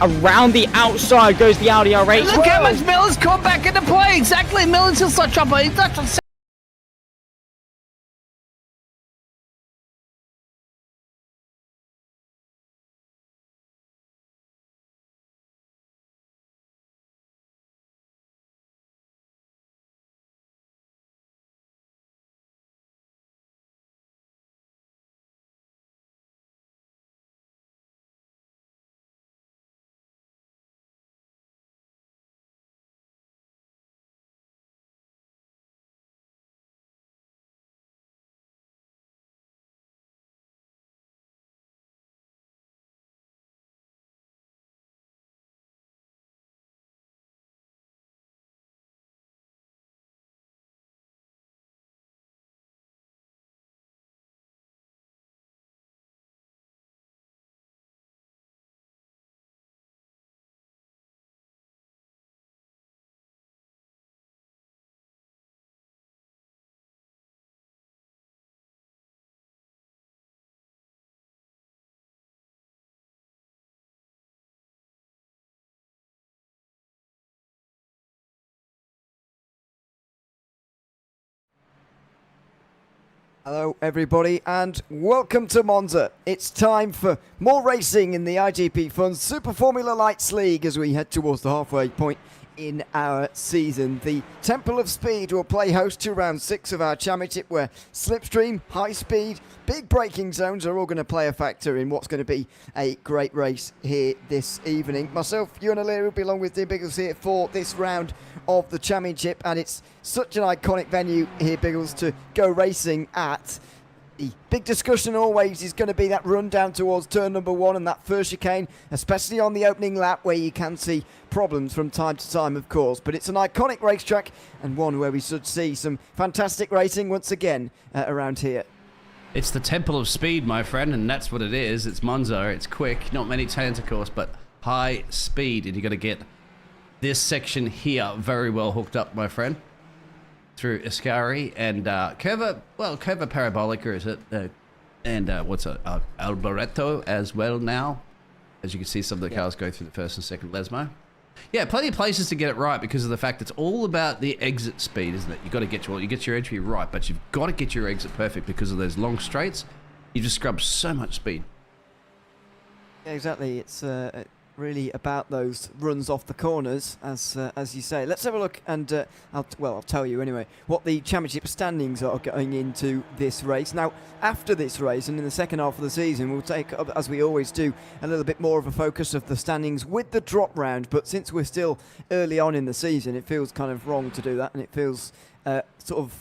Around the outside goes the Audi R8. Look how much Miller's caught back into play. Exactly. Miller's just like trouble. He's not Hello everybody and welcome to Monza. It's time for more racing in the iGPFun Super Formula Lights League as we head towards the halfway point in our season. The Temple of Speed will play host to round 6 of our championship, where slipstream, high speed, big braking zones are all going to play a factor in what's going to be a great race here this evening. Myself, Ewan will be along with the Biggles here for this round of the championship, and it's such an iconic venue here, Biggles, to go racing at. The big discussion always is going to be that run down towards turn number 1 and that first chicane, especially on the opening lap where you can see problems from time to time, of course. But it's an iconic racetrack and one where we should see some fantastic racing once again around here. It's the Temple of Speed, my friend, and that's what it is. It's Monza, it's quick, not many turns, of course, but high speed. And you've got to get this section here very well hooked up, my friend, through Ascari and Curva Parabolica, is it? And what's it? Alboreto as well now. As you can see, some of the cars go through the first and second Lesmo. Yeah, plenty of places to get it right because of the fact it's all about the exit speed, isn't it? You've got to get your entry right, but you've got to get your exit perfect because of those long straights. You just scrub so much speed. Yeah, exactly. It's really about those runs off the corners, as you say. Let's have a look, and I'll tell you anyway what the championship standings are going into this race. Now, after this race and in the second half of the season, we'll take, as we always do, a little bit more of a focus of the standings with the drop round. But since we're still early on in the season, it feels kind of wrong to do that, and it feels sort of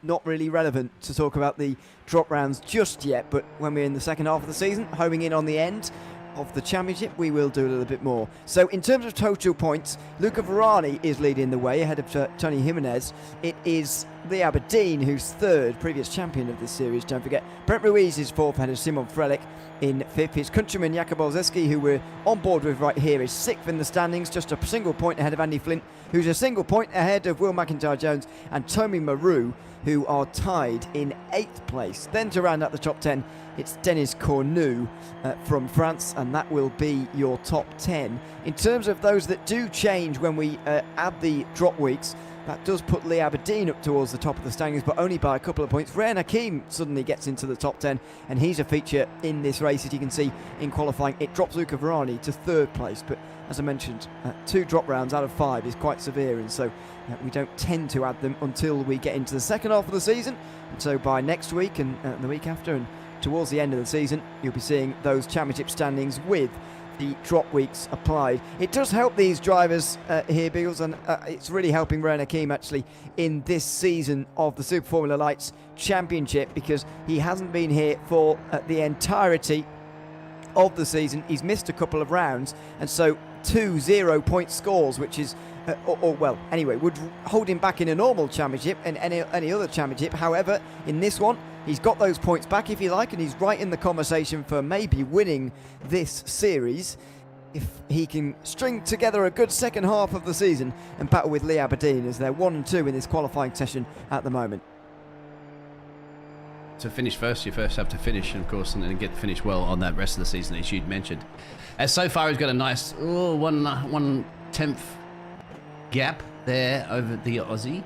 not really relevant to talk about the drop rounds just yet. But when we're in the second half of the season, homing in on the end of the championship, we will do a little bit more. So in terms of total points, Luca Varani is leading the way ahead of Tony Jimenez. It is Lee Aberdeen who's third, previous champion of this series, don't forget. Brent Ruiz is fourth ahead of Simon Frelick in fifth. His countryman Jakub Olszewski, who we're on board with right here, is sixth in the standings, just a single point ahead of Andy Flint, who's a single point ahead of Will McIntyre-Jones and Tommy Maru, who are tied in 8th place. Then to round out the top 10, it's Denis Cornu from France, and that will be your top 10. In terms of those that do change when we add the drop weeks, that does put Lee Aberdeen up towards the top of the standings, but only by a couple of points. Ryan Hakim suddenly gets into the top 10, and he's a feature in this race. As you can see in qualifying, it drops Luca Varani to 3rd place, but as I mentioned, 2 drop rounds out of 5 is quite severe, and so we don't tend to add them until we get into the second half of the season. And so by next week and the week after and towards the end of the season, you'll be seeing those championship standings with the drop weeks applied. It does help these drivers here, Biggles, and it's really helping Ryan Hakim actually in this season of the Super Formula Lights Championship, because he hasn't been here for the entirety of the season. He's missed a couple of rounds, and so 2 0-point scores, which is well, anyway, would hold him back in a normal championship and any other championship. However, in this one, he's got those points back, if you like, and he's right in the conversation for maybe winning this series if he can string together a good second half of the season and battle with Lee Aberdeen, as they're 1 and 2 in this qualifying session at the moment. to finish first, you first have to finish, of course, and then get finished well on that rest of the season, as you'd mentioned. As so far, he's got a nice 1/10 gap there over the Aussie.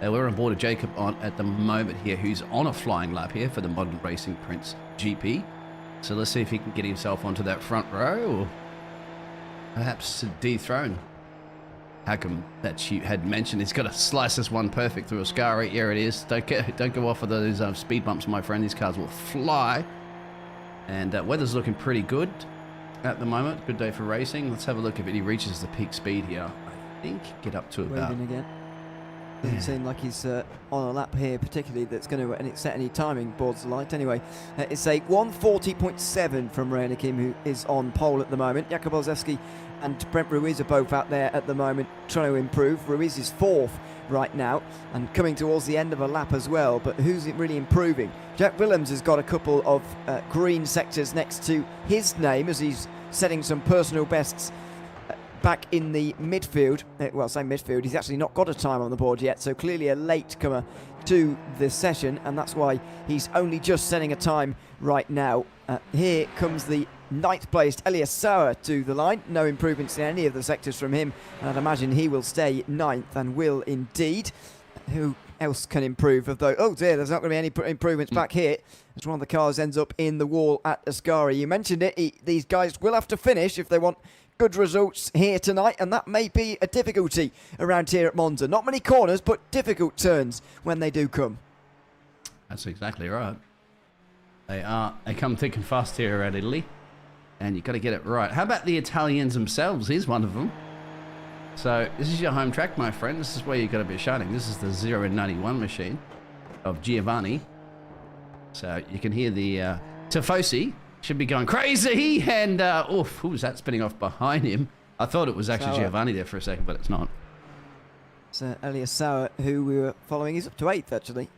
We're on board of Jacob on at the moment here, who's on a flying lap here for the Modern Racing Prince GP. So let's see if he can get himself onto that front row, or perhaps to dethrone Hakim that you had mentioned. He's got to slice this one perfect through Ascari. Here it is. Don't go off of those speed bumps, my friend. These cars will fly. And weather's looking pretty good at the moment. Good day for racing. Let's have a look if he reaches the peak speed here. I think get up to about... Waving again. Doesn't seem like he's on a lap here, particularly that's going to set any timing boards alight. Anyway, it's a 1:40.7 from Ray Hakim, who is on pole at the moment. Jakub Olszewski and Brent Ruiz are both out there at the moment trying to improve. Ruiz is 4th right now and coming towards the end of a lap as well, but who's really improving? Jack Willems has got a couple of green sectors next to his name as he's setting some personal bests back in the midfield. Well, say midfield, he's actually not got a time on the board yet, so clearly a late comer to the session, and that's why he's only just setting a time right now. Here comes the 9th placed Elias Sauer to the line. No improvements in any of the sectors from him, and I'd imagine he will stay 9th and will indeed. Who else can improve? Oh dear, there's not going to be any improvements back here as one of the cars ends up in the wall at Ascari. You mentioned it, these guys will have to finish if they want good results here tonight, and that may be a difficulty around here at Monza. Not many corners, but difficult turns when they do come. That's exactly right. They come thick and fast here around Italy, and you've got to get it right. How about the Italians themselves? Here's one of them. So this is your home track, my friend. This is where you've got to be shining. This is the 091 machine of Giovanni. So you can hear the Tifosi should be going crazy, and who was that spinning off behind him? I thought it was actually Sauer. Giovanni there for a second, but it's not. So Elias Sauer, who we were following, he's up to 8th actually.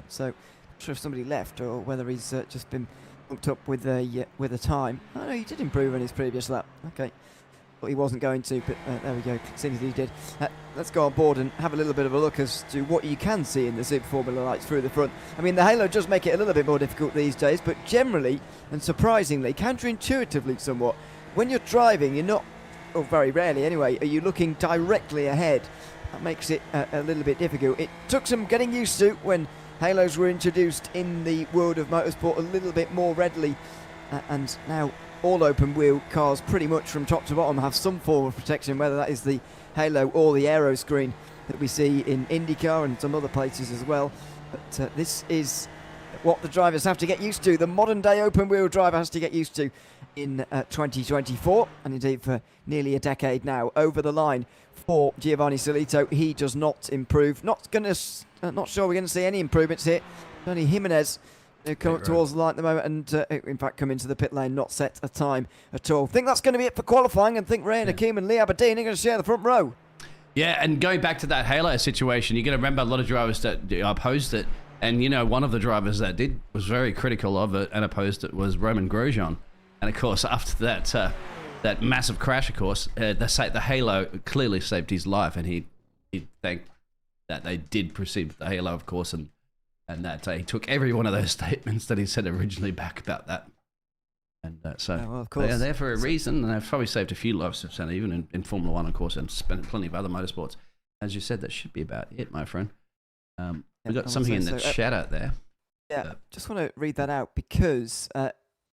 So not sure if somebody left or whether he's just been hooked up with a time. Oh no, he did improve on his previous lap. Okay. Thought he wasn't going to, but there we go. Seems he did. Let's go on board and have a little bit of a look as to what you can see in the Super Formula lights through the front. I mean, the halo does make it a little bit more difficult these days, but generally and surprisingly, counterintuitively somewhat, when you're driving, you're not, or very rarely anyway, are you looking directly ahead. That makes it a little bit difficult. It took some getting used to when halos were introduced in the world of motorsport a little bit more readily, and now all open wheel cars pretty much from top to bottom have some form of protection, whether that is the halo or the aero screen that we see in IndyCar and some other places as well. But this is what the drivers have to get used to. The modern day open wheel driver has to get used to in 2024, and indeed for nearly a decade now. Over the line for Giovanni Solito, he does not improve. Not sure we're going to see any improvements here. Only Jimenez come up towards the line at the moment, and in fact come into the pit lane, not set a time at all. Think that's going to be it for qualifying, and think Ray Hakim and Lee Aberdeen are going to share the front row. Yeah, and going back to that halo situation, you got to remember a lot of drivers that opposed it, and you know one of the drivers that was very critical of it and opposed it was Roman Grosjean. And of course, after that massive crash, of course, the halo clearly saved his life, and he thanked that they did proceed with the halo, of course, and that he took every one of those statements that he said originally back about that. And of course, they're there for a reason, and they've probably saved a few lives, even in Formula One, of course, and spent plenty of other motorsports. As you said, that should be about it, my friend. We've got something in the chat out there. Yeah, just want to read that out because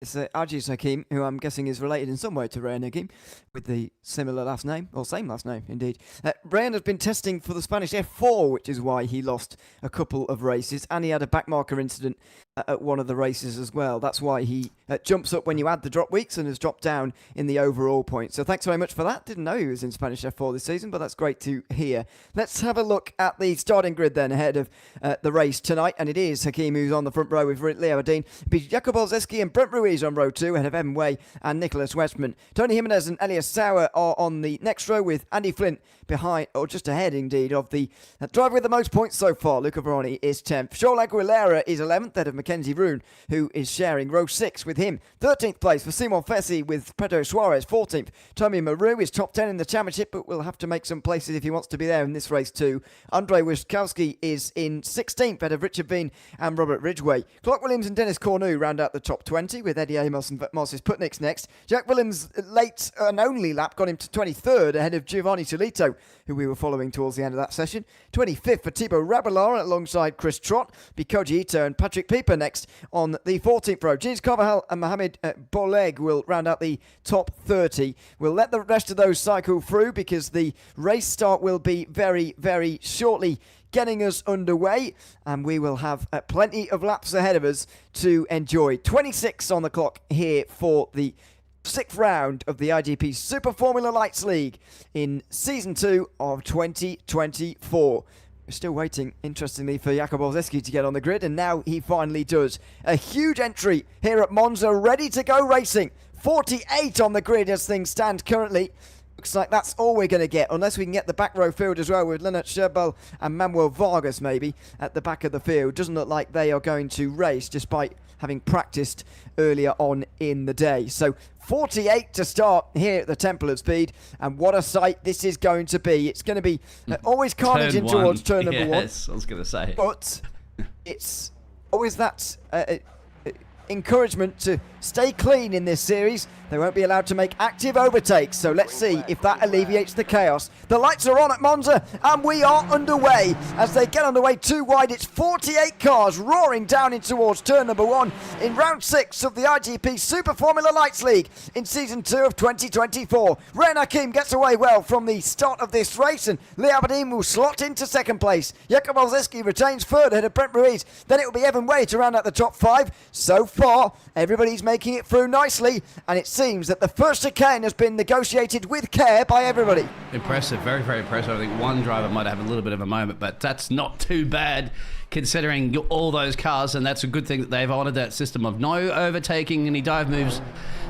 it's Ajis Hakim, who I'm guessing is related in some way to Rayan Hakim, with the similar last name, or same last name, indeed. Rayan has been testing for the Spanish F4, which is why he lost a couple of races, and he had a backmarker incident at one of the races as well. That's why he jumps up when you add the drop weeks and has dropped down in the overall points. So thanks very much for that. Didn't know he was in Spanish F4 this season, but that's great to hear. Let's have a look at the starting grid then ahead of the race tonight, and it is Hakim who's on the front row with Leo Aberdeen, Jakub Olszewski and Brent Ruiz on row 2 ahead of Evan Way and Nicholas Westman. Tony Jimenez and Elias Sauer are on the next row with Andy Flint behind, or just ahead indeed, of the driver with the most points so far. Luca Veroni is 10th. Shaul Aguilera is 11th ahead of Mackenzie Roon, who is sharing row 6 with him. 13th place for Simon Fessi with Pedro Suarez. 14th, Tommy Maru is top 10 in the championship, but will have to make some places if he wants to be there in this race too. Andrei Wiskowski is in 16th, ahead of Richard Bean and Robert Ridgway. Clark Williams and Dennis Cornu round out the top 20, with Eddie Amos and Moses Putniks next. Jack Williams' late and only lap got him to 23rd, ahead of Giovanni Tolito, who we were following towards the end of that session. 25th for Thibaut Rabelard alongside Chris Trott, Bikoji Ito and Patrick Pieper next on the 14th row. James Carvajal and Mohamed Boleg will round out the top 30. We'll let the rest of those cycle through because the race start will be very, very shortly getting us underway, and we will have plenty of laps ahead of us to enjoy. 26 on the clock here for the 6th round of the IGP Super Formula Lights League in Season 2 of 2024. We're still waiting, interestingly, for Jakub Olszewski to get on the grid, and now he finally does. A huge entry here at Monza, ready to go racing. 48 on the grid as things stand currently. Looks like that's all we're going to get, unless we can get the back row field as well with Leonard Scherbel and Manuel Vargas maybe at the back of the field. Doesn't look like they are going to race despite having practiced earlier on in the day. So 48 to start here at the Temple of Speed, and what a sight this is going to be. It's going to be always carnage in towards turn number 1. Yes, I was going to say. But it's always that encouragement to stay clean in this series. They won't be allowed to make active overtakes, so let's see if that alleviates the chaos. The lights are on at Monza, and we are underway. As they get underway too wide, it's 48 cars roaring down in towards turn number 1 in round 6 of the IGP Super Formula Lights League in Season 2 of 2024. Ren Hakim gets away well from the start of this race, and Lee Aberdeen will slot into 2nd place. Jakub Olszewski retains 3rd ahead of Brent Ruiz. Then it will be Evan Way to round out the top 5. So far, everybody's making it through nicely, and it seems that the first chicane has been negotiated with care by everybody. Impressive, very, very impressive. I think one driver might have a little bit of a moment, but that's not too bad considering all those cars, and that's a good thing that they've honoured that system of no overtaking, and he dive moves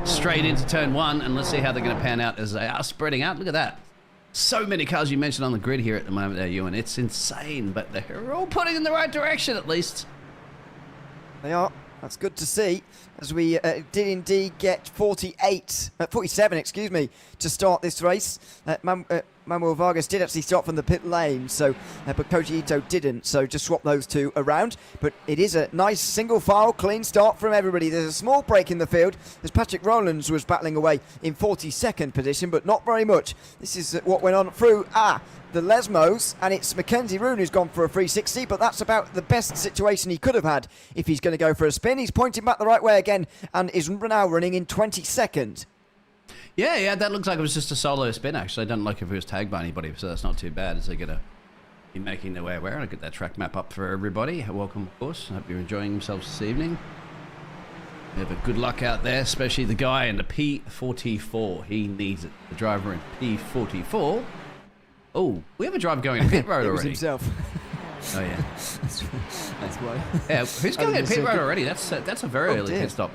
straight into turn 1, and let's see how they're going to pan out as they are spreading out. Look at that. So many cars you mentioned on the grid here at the moment there, Ewan. It's insane, but they're all putting in the right direction at least. They are. That's good to see, as we did indeed get 47, excuse me, to start this race. Manuel Vargas did actually start from the pit lane, so but Koji Ito didn't, so just swap those two around. But it is a nice single file, clean start from everybody. There's a small break in the field as Patrick Rowlands was battling away in 42nd position, but not very much. This is what went on through the Lesmos, and it's Mackenzie Roon who's gone for a 360, but that's about the best situation he could have had if he's going to go for a spin. He's pointing back the right way again and is now running in 22nd. Yeah, that looks like it was just a solo spin, actually. I don't like if it was tagged by anybody, so that's not too bad as they're going to be making their way around. I'll get that track map up for everybody. Welcome, of course. I hope you're enjoying yourselves this evening. We have a good luck out there, especially the guy in the P44. He needs it. The driver in P44. Oh, we have a driver going in pit road already. Himself. Oh, yeah. That's why. Yeah, who's going in pit road already? That's a very early pit stop.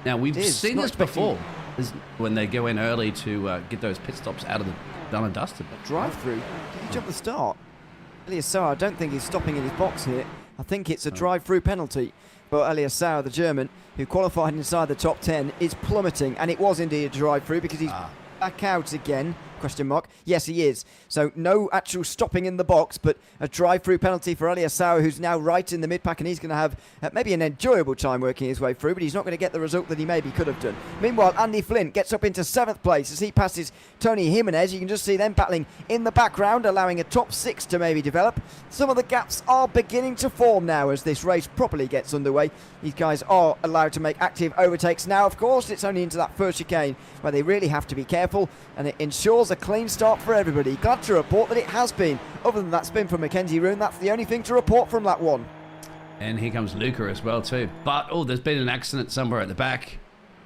Now, we've seen this before. When they go in early to get those pit stops out of the done and dusted. Drive-through? Did he jump the start? Elias Sauer, I don't think he's stopping in his box here. I think it's a drive-through penalty. But Elias Sauer, the German, who qualified inside the top 10, is plummeting. And it was indeed a drive-through because he's back out again. Question mark. Yes, he is. So no actual stopping in the box, but a drive-through penalty for Elias Sauer, who's now right in the mid-pack, and he's going to have maybe an enjoyable time working his way through, but he's not going to get the result that he maybe could have done. Meanwhile, Andy Flint gets up into 7th place as he passes Tony Jimenez. You can just see them battling in the background, allowing a top 6 to maybe develop. Some of the gaps are beginning to form now as this race properly gets underway. These guys are allowed to make active overtakes now. Of course, it's only into that first chicane where they really have to be careful, and it ensures a clean start for everybody. Glad to report that it has been. Other than that spin from Mackenzie Roon, that's the only thing to report from that one. And here comes Luca as well too. But, there's been an accident somewhere at the back.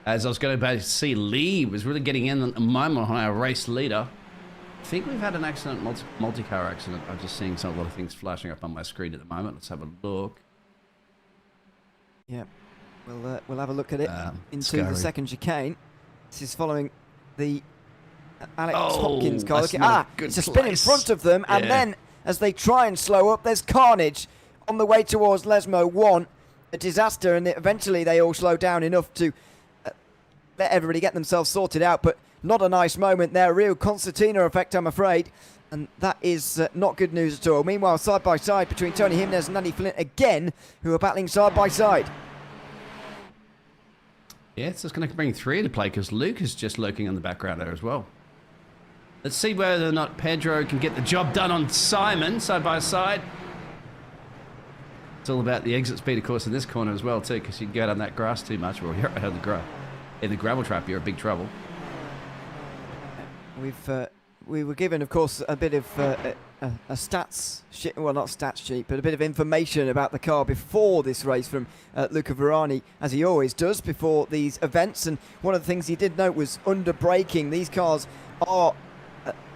As I was going to see, Lee was really getting in at the moment on our race leader. I think we've had an accident, multi-car accident. I'm just seeing a lot of things flashing up on my screen at the moment. Let's have a look. Yeah, we'll have a look at it into the second chicane. This is following the Alex Hopkins car. It's a spin in front of them, and then as they try and slow up, there's carnage on the way towards Lesmo 1. a disaster, and eventually they all slow down enough to let everybody get themselves sorted out, but not a nice moment there. Real concertina effect, I'm afraid, and that is not good news at all. Meanwhile, side by side between Tony Jimenez and Andy Flint again, who are battling side by side. Yeah, it's just going to bring 3 into play because Luke is just lurking on the background there as well. Let's see whether or not Pedro can get the job done on Simon, side by side. It's all about the exit speed, of course, in this corner as well, too, because you can go down that grass too much, or you're out of the grass. In the gravel trap, you're in big trouble. We were given, of course, a bit of a stats sheet, well, not stats sheet, but a bit of information about the car before this race from Luca Verani, as he always does before these events. And one of the things he did note was under braking. These cars are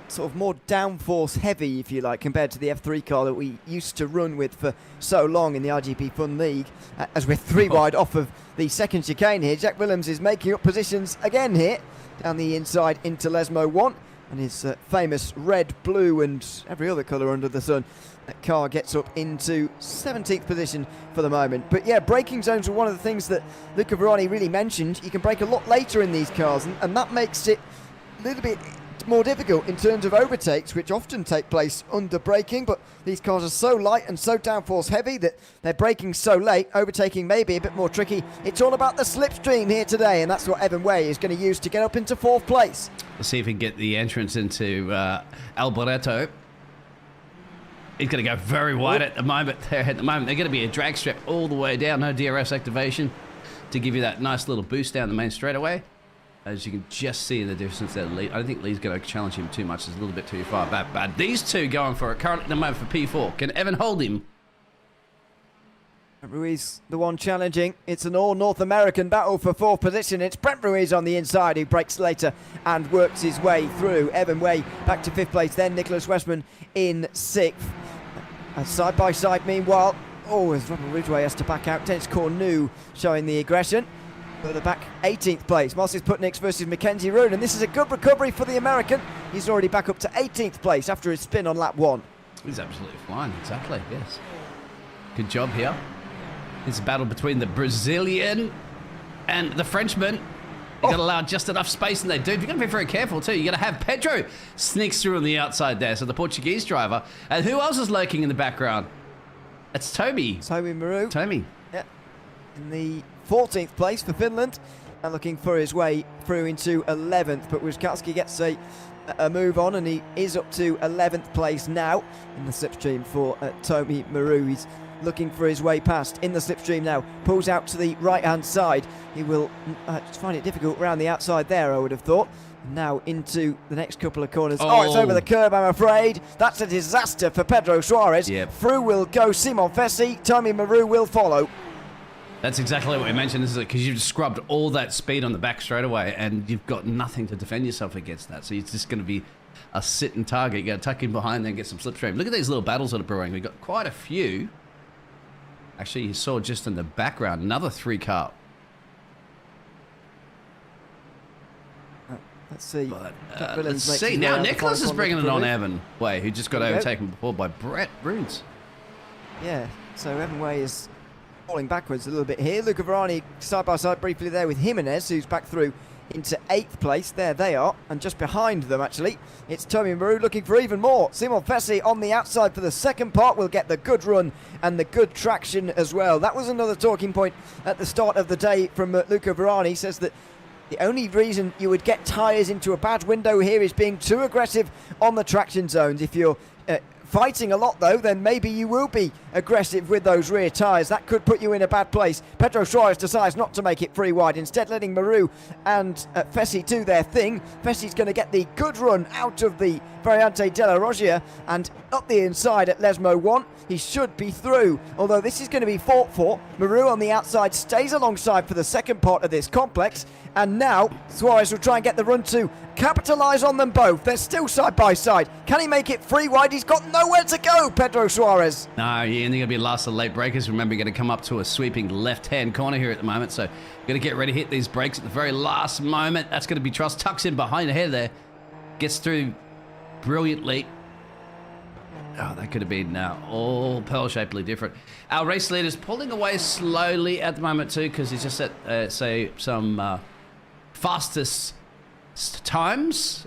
sort of more downforce heavy, if you like, compared to the F3 car that we used to run with for so long in the iGPFun League. As we're 3 wide off of the second chicane here, Jack Willems is making up positions again here down the inside into Lesmo 1, and his famous red, blue and every other colour under the sun. That car gets up into 17th position for the moment. But yeah, braking zones were one of the things that Luca Verani really mentioned. You can brake a lot later in these cars, and that makes it a little bit more difficult in terms of overtakes, which often take place under braking, but these cars are so light and so downforce heavy that they're braking so late. Overtaking may be a bit more tricky. It's all about the slipstream here today, and that's what Evan Way is going to use to get up into 4th place. Let's see if he can get the entrance into Alboreto. He's going to go very wide at the moment. They're going to be a drag strip all the way down, no DRS activation to give you that nice little boost down the main straightaway. As you can just see the difference there, Lee. I don't think Lee's going to challenge him too much. It's a little bit too far back. But these two going for it currently at the moment for P4. Can Evan hold him? Ruiz, the one challenging. It's an all North American battle for 4th position. It's Brent Ruiz on the inside who breaks later and works his way through. Evan Way back to 5th place. Then Nicholas Westman in 6th. And side by side, meanwhile, as Robert Ridgway has to back out. Dennis Cornu showing the aggression. Further back, 18th place. Marcis Putniks versus Mackenzie Roon. And this is a good recovery for the American. He's already back up to 18th place after his spin on lap 1. He's absolutely flying, exactly, yes. Good job here. It's a battle between the Brazilian and the Frenchman. You've got to allow just enough space, and they do. You've got to be very careful, too. You've got to have Pedro sneaks through on the outside there, so the Portuguese driver. And who else is lurking in the background? It's Toby. Toby Maru. Toby. Yeah. In the 14th place for Finland, and looking for his way through into 11th, but Wiskalski gets a move on, and he is up to 11th place now in the slipstream for Toby Maru. He's looking for his way past in the slipstream now, pulls out to the right hand side. He will find it difficult around the outside there, I would have thought. Now into the next couple of corners. Oh, it's over the curb, I'm afraid. That's a disaster for Pedro Suarez. Yep. Through will go Simon Fessi. Toby Maru will follow. That's exactly what we mentioned, is because you've scrubbed all that speed on the back straight away, and you've got nothing to defend yourself against that. So it's just going to be a sit-and target. You got to tuck in behind, then get some slipstream. Look at these little battles that are brewing. We've got quite a few. Actually, you saw just in the background another 3-car. Let's see. But, let's see. Now Nicholas is bringing it on Evan Way, who just got overtaken before by Brett Bruns. Yeah, so Evan Way is falling backwards a little bit here. Luca Verani side by side briefly there with Jimenez, who's back through into 8th place. There they are, and just behind them actually it's Toby Maru looking for even more. Simon Fessi on the outside for the second part will get the good run and the good traction as well. That was another talking point at the start of the day from Luca Verani. He says that the only reason you would get tyres into a bad window here is being too aggressive on the traction zones. If you're fighting a lot though, then maybe you will be aggressive with those rear tyres. That could put you in a bad place. Pedro Suarez decides not to make it 3 wide, instead letting Maru and Fessi do their thing. Fessi's going to get the good run out of the Variante della Roggia and up the inside at Lesmo 1. He should be through, although this is going to be fought for. Maru on the outside stays alongside for the second part of this complex, and now Suarez will try and get the run to capitalise on them both. They're still side by side. Can he make it 3 wide? He's got nowhere to go, Pedro Suarez. No, you're only going to be last of the late breakers. Remember, you're going to come up to a sweeping left-hand corner here at the moment, so you're going to get ready to hit these brakes at the very last moment. That's going to be Truss. Tucks in behind the head there. Gets through brilliantly. Oh, that could have been all pearl-shapedly different. Our race leader's pulling away slowly at the moment too, because he's just at, say, some fastest times.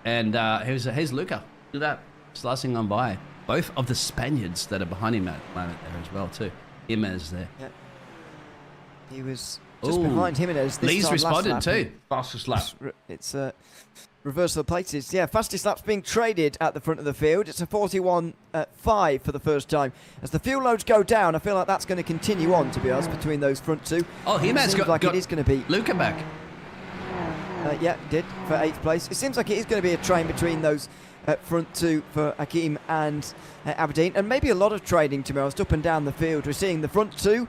And here's Luca. Look at that, slicing on by. Both of the Spaniards that are behind him at the moment there as well too. Jimenez there. Yeah. He was just behind Jimenez this Lee's time responded last lap. too. Fastest lap. It's reversal of places. Yeah, fastest lap's being traded at the front of the field. It's a 41.5 for the first time. As the fuel loads go down, I feel like that's going to continue on, to be honest, between those front two. Oh, Jimenez got it is going to be Luca back. Yeah, did for 8th place. It seems like it is going to be a train between those front two for Hakim and Aberdeen, and maybe a lot of trading, to be honest, up and down the field. We're seeing the front two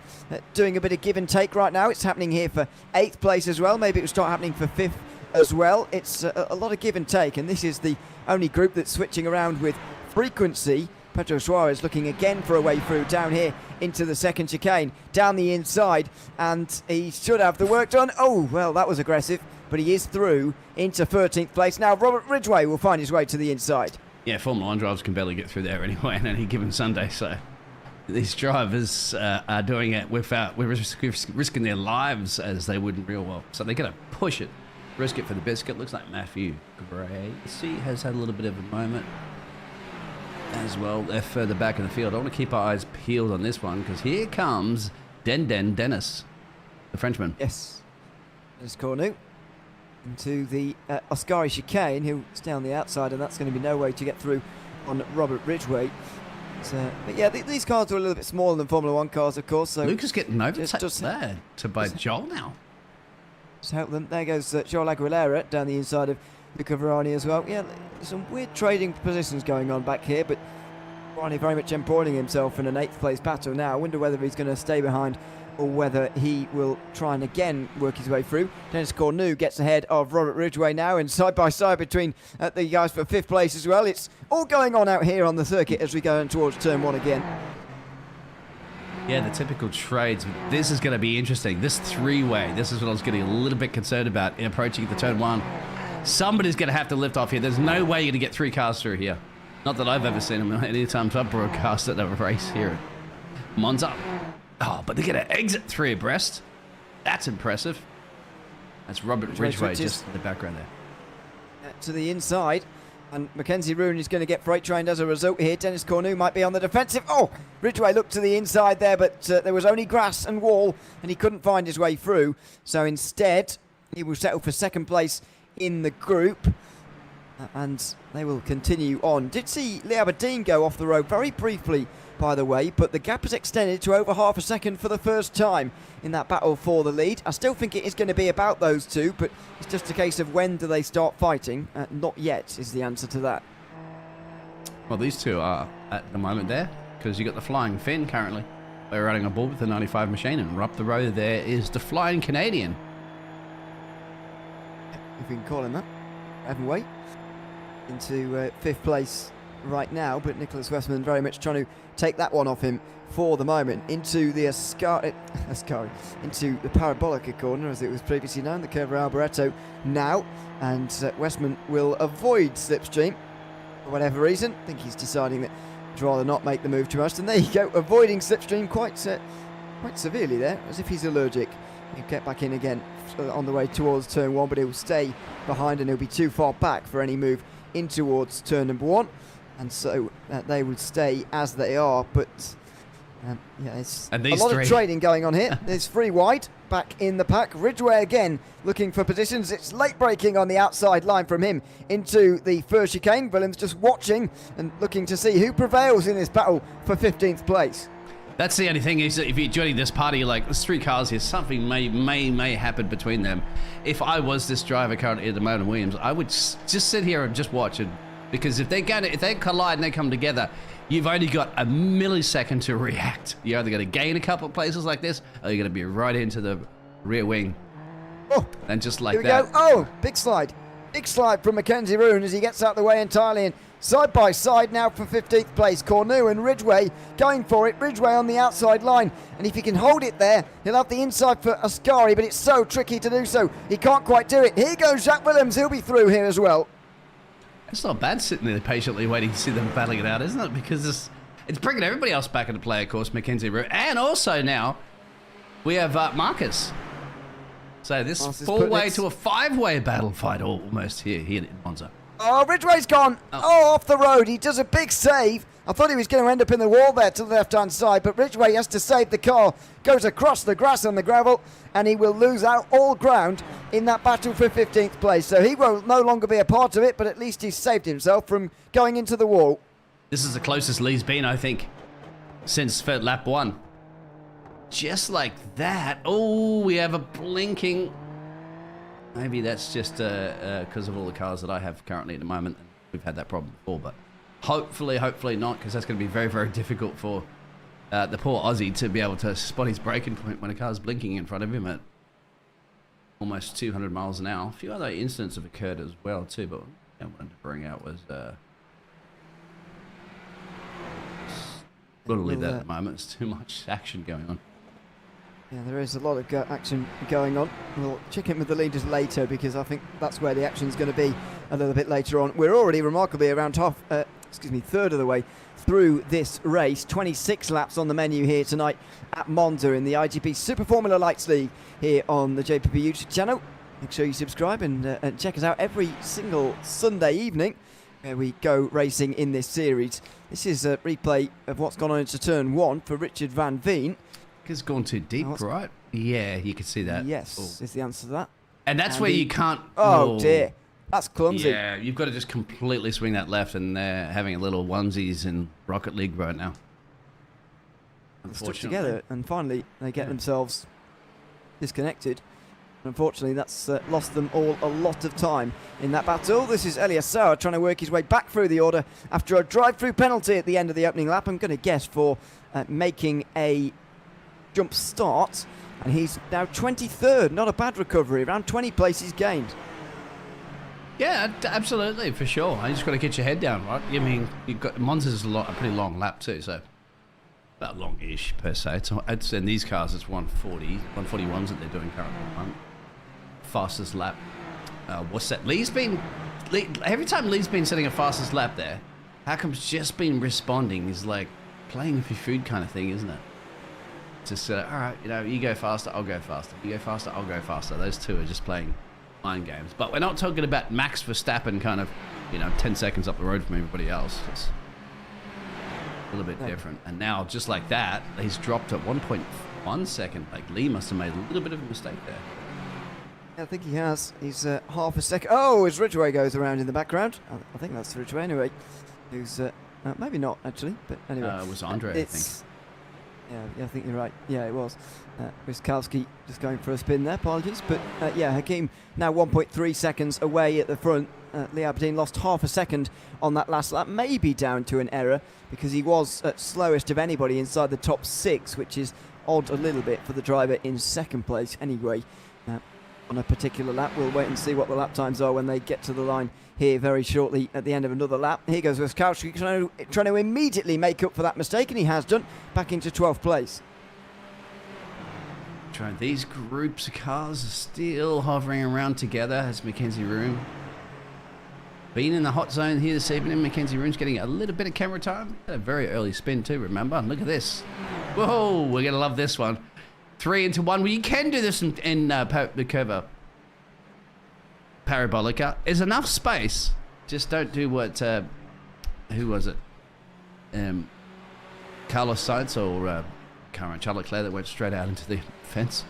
doing a bit of give and take right now. It's happening here for 8th place as well. Maybe it will start happening for 5th as well. It's a lot of give and take, and this is the only group that's switching around with frequency. Pedro Suarez looking again for a way through down here into the second chicane, down the inside, and he should have the work done. Oh, well, that was aggressive, but he is through into 13th place. Now Robert Ridgway will find his way to the inside. Yeah, Formula 1 drivers can barely get through there anyway on any given Sunday, so these drivers are doing it without risking their lives as they would in real world. So they're going to push it, risk it for the biscuit. Looks like Matthew Gracie has had a little bit of a moment as well. They're further back in the field. I want to keep our eyes peeled on this one because here comes Dennis, the Frenchman. Yes, Dennis Cornu into the Ascari chicane. He'll stay on the outside, and that's going to be no way to get through on Robert Ridgway. But yeah, these cars are a little bit smaller than Formula 1 cars, of course. So Lucas getting overtaken just there by Joel now. Just help them. There goes Joel Aguilera down the inside of Luca Varani as well. Yeah, some weird trading positions going on back here, but Varani very much embroiling himself in an 8th place battle now. I wonder whether he's going to stay behind or whether he will try and again work his way through. Dennis Cornu gets ahead of Robert Ridgway now, and side by side between the guys for 5th place as well. It's all going on out here on the circuit as we go in towards turn 1 again. Yeah, the typical trades. This is going to be interesting. This three-way, this is what I was getting a little bit concerned about in approaching the turn 1. Somebody's going to have to lift off here. There's no way you're going to get 3 cars through here. Not that I've ever seen them any times I've broadcasted a race here at Monza. Oh, but they're going to exit 3 abreast. That's impressive. That's Robert Ridgway just in the background there. To the inside, and Mackenzie Roon is going to get freight trained as a result here. Dennis Cornu might be on the defensive. Oh, Ridgway looked to the inside there, but there was only grass and wall, and he couldn't find his way through. So instead, he will settle for 2nd place in the group, and they will continue on. Did see Lee Aberdeen go off the road very briefly, by the way, but the gap has extended to over half a second for the first time in that battle for the lead. I still think it is going to be about those two, but it's just a case of when do they start fighting. Not yet is the answer to that. Well, these two are at the moment there, because you got the Flying Finn currently. They're running aboard with the 95 machine, and up the road there is the Flying Canadian. If we can call him that. Evan Way into 5th place right now, but Nicholas Westman very much trying to take that one off him for the moment. Into the into the Parabolica corner, as it was previously known, the Curva Alboreto now, and Westman will avoid slipstream for whatever reason. I think he's deciding that he'd rather not make the move too much, and there you go, avoiding slipstream quite severely there, as if he's allergic. He'll get back in again on the way towards turn 1, but he'll stay behind and he'll be too far back for any move in towards turn number 1, and so they would stay as they are. But yeah, it's a lot of trading going on here. There's 3 wide back in the pack. Ridgway again looking for positions. It's late braking on the outside line from him into the first chicane. Willems just watching and looking to see who prevails in this battle for 15th place. That's the only thing, is that if you're joining this party, you're like, there's 3 cars here, something may happen between them. If I was this driver currently at the Motor Williams, I would just sit here and just watch it, because if they collide and they come together, you've only got a millisecond to react. You're either going to gain a couple of places like this, or you're going to be right into the rear wing. Oh, and just like here we that. Go. Oh, big slide from Mackenzie Roon as he gets out of the way entirely, and side by side now for 15th place. Cornu and Ridgway going for it. Ridgway on the outside line, and if he can hold it there, he'll have the inside for Ascari, but it's so tricky to do so. He can't quite do it. Here goes Jacques Willems. He'll be through here as well. It's not bad sitting there patiently waiting to see them battling it out, isn't it? Because it's bringing everybody else back into play, of course, Mackenzie Room. And also now, we have Marcus. So this four-way to a five-way battle fight almost here in Monza. Oh, Ridgway's gone. Oh, off the road. He does a big save. I thought he was going to end up in the wall there to the left-hand side, but Ridgway has to save the car. Goes across the grass and the gravel, and he will lose out all ground in that battle for 15th place. So he will no longer be a part of it, but at least he's saved himself from going into the wall. This is the closest Lee's been, I think, since lap 1. Just like that. Oh, we have a blinking. Maybe that's just because of all the cars that I have currently at the moment. We've had that problem before, but hopefully not, because that's going to be very, very difficult for the poor Aussie to be able to spot his braking point when a car's blinking in front of him at almost 200 miles an hour. A few other incidents have occurred as well too, but what I wanted to bring out was we'll leave that at the moment. There's too much action going on. Yeah, there is a lot of action going on. We'll check in with the leaders later because I think that's where the action's going to be a little bit later on. We're already remarkably around third of the way through this race. 26 laps on the menu here tonight at Monza in the IGP Super Formula Lights League here on the JPB YouTube channel. Make sure you subscribe and check us out every single Sunday evening where we go racing in this series. This is a replay of what's gone on into turn 1 for Richard Van Veen. It's gone too deep, right? Yeah, you can see that. Yes, is the answer to that. And that's where you can't... Oh, dear. That's clumsy. Yeah, you've got to just completely swing that left, and they're having a little onesies in Rocket League right now. Stuck together, and finally they get themselves disconnected. Unfortunately, that's lost them all a lot of time in that battle. This is Elias Sauer trying to work his way back through the order after a drive-through penalty at the end of the opening lap. I'm going to guess for making a jump start, and he's now 23rd. Not a bad recovery, around 20 places gained. Yeah, absolutely, for sure. You just got to get your head down, right? I mean, you've got Monza's a pretty long lap too, so about long-ish per se. It's in these cars, it's 140, 141s that they're doing currently. Fastest lap. What's that? Every time Lee's been setting a fastest lap there, how come's just been responding is like playing with your food kind of thing, isn't it? Just all right, you go faster, I'll go faster. You go faster, I'll go faster. Those two are just playing mind games. But we're not talking about Max Verstappen kind of, 10 seconds up the road from everybody else. It's a little bit different. And now, just like that, he's dropped at 1.1 second. Like, Lee must have made a little bit of a mistake there. I think he has. He's half a second. Oh, as Ridgway goes around in the background. I think that's Ridgway anyway. Who's maybe not actually, but anyway. It was Andre, I think. Yeah, I think you're right. Yeah, it was. Wiskowski just going for a spin there, apologies. But Hakim now 1.3 seconds away at the front. Lee Aberdeen lost half a second on that last lap, maybe down to an error because he was slowest of anybody inside the top 6, which is odd a little bit for the driver in second place anyway. On a particular lap, we'll wait and see what the lap times are when they get to the line here very shortly at the end of another lap. Here goes Wiskowski trying to immediately make up for that mistake, and he has done, back into 12th place. These groups of cars are still hovering around together as Mackenzie Room. Been in the hot zone here this evening. Mackenzie Room's getting a little bit of camera time. A very early spin too, remember? Look at this. Whoa, we're going to love this one. 3 into 1. Well, you can do this in the Curva Parabolica. There's enough space. Just don't do what... who was it? Carlos Sainz or Charles Leclerc that went straight out into the fence.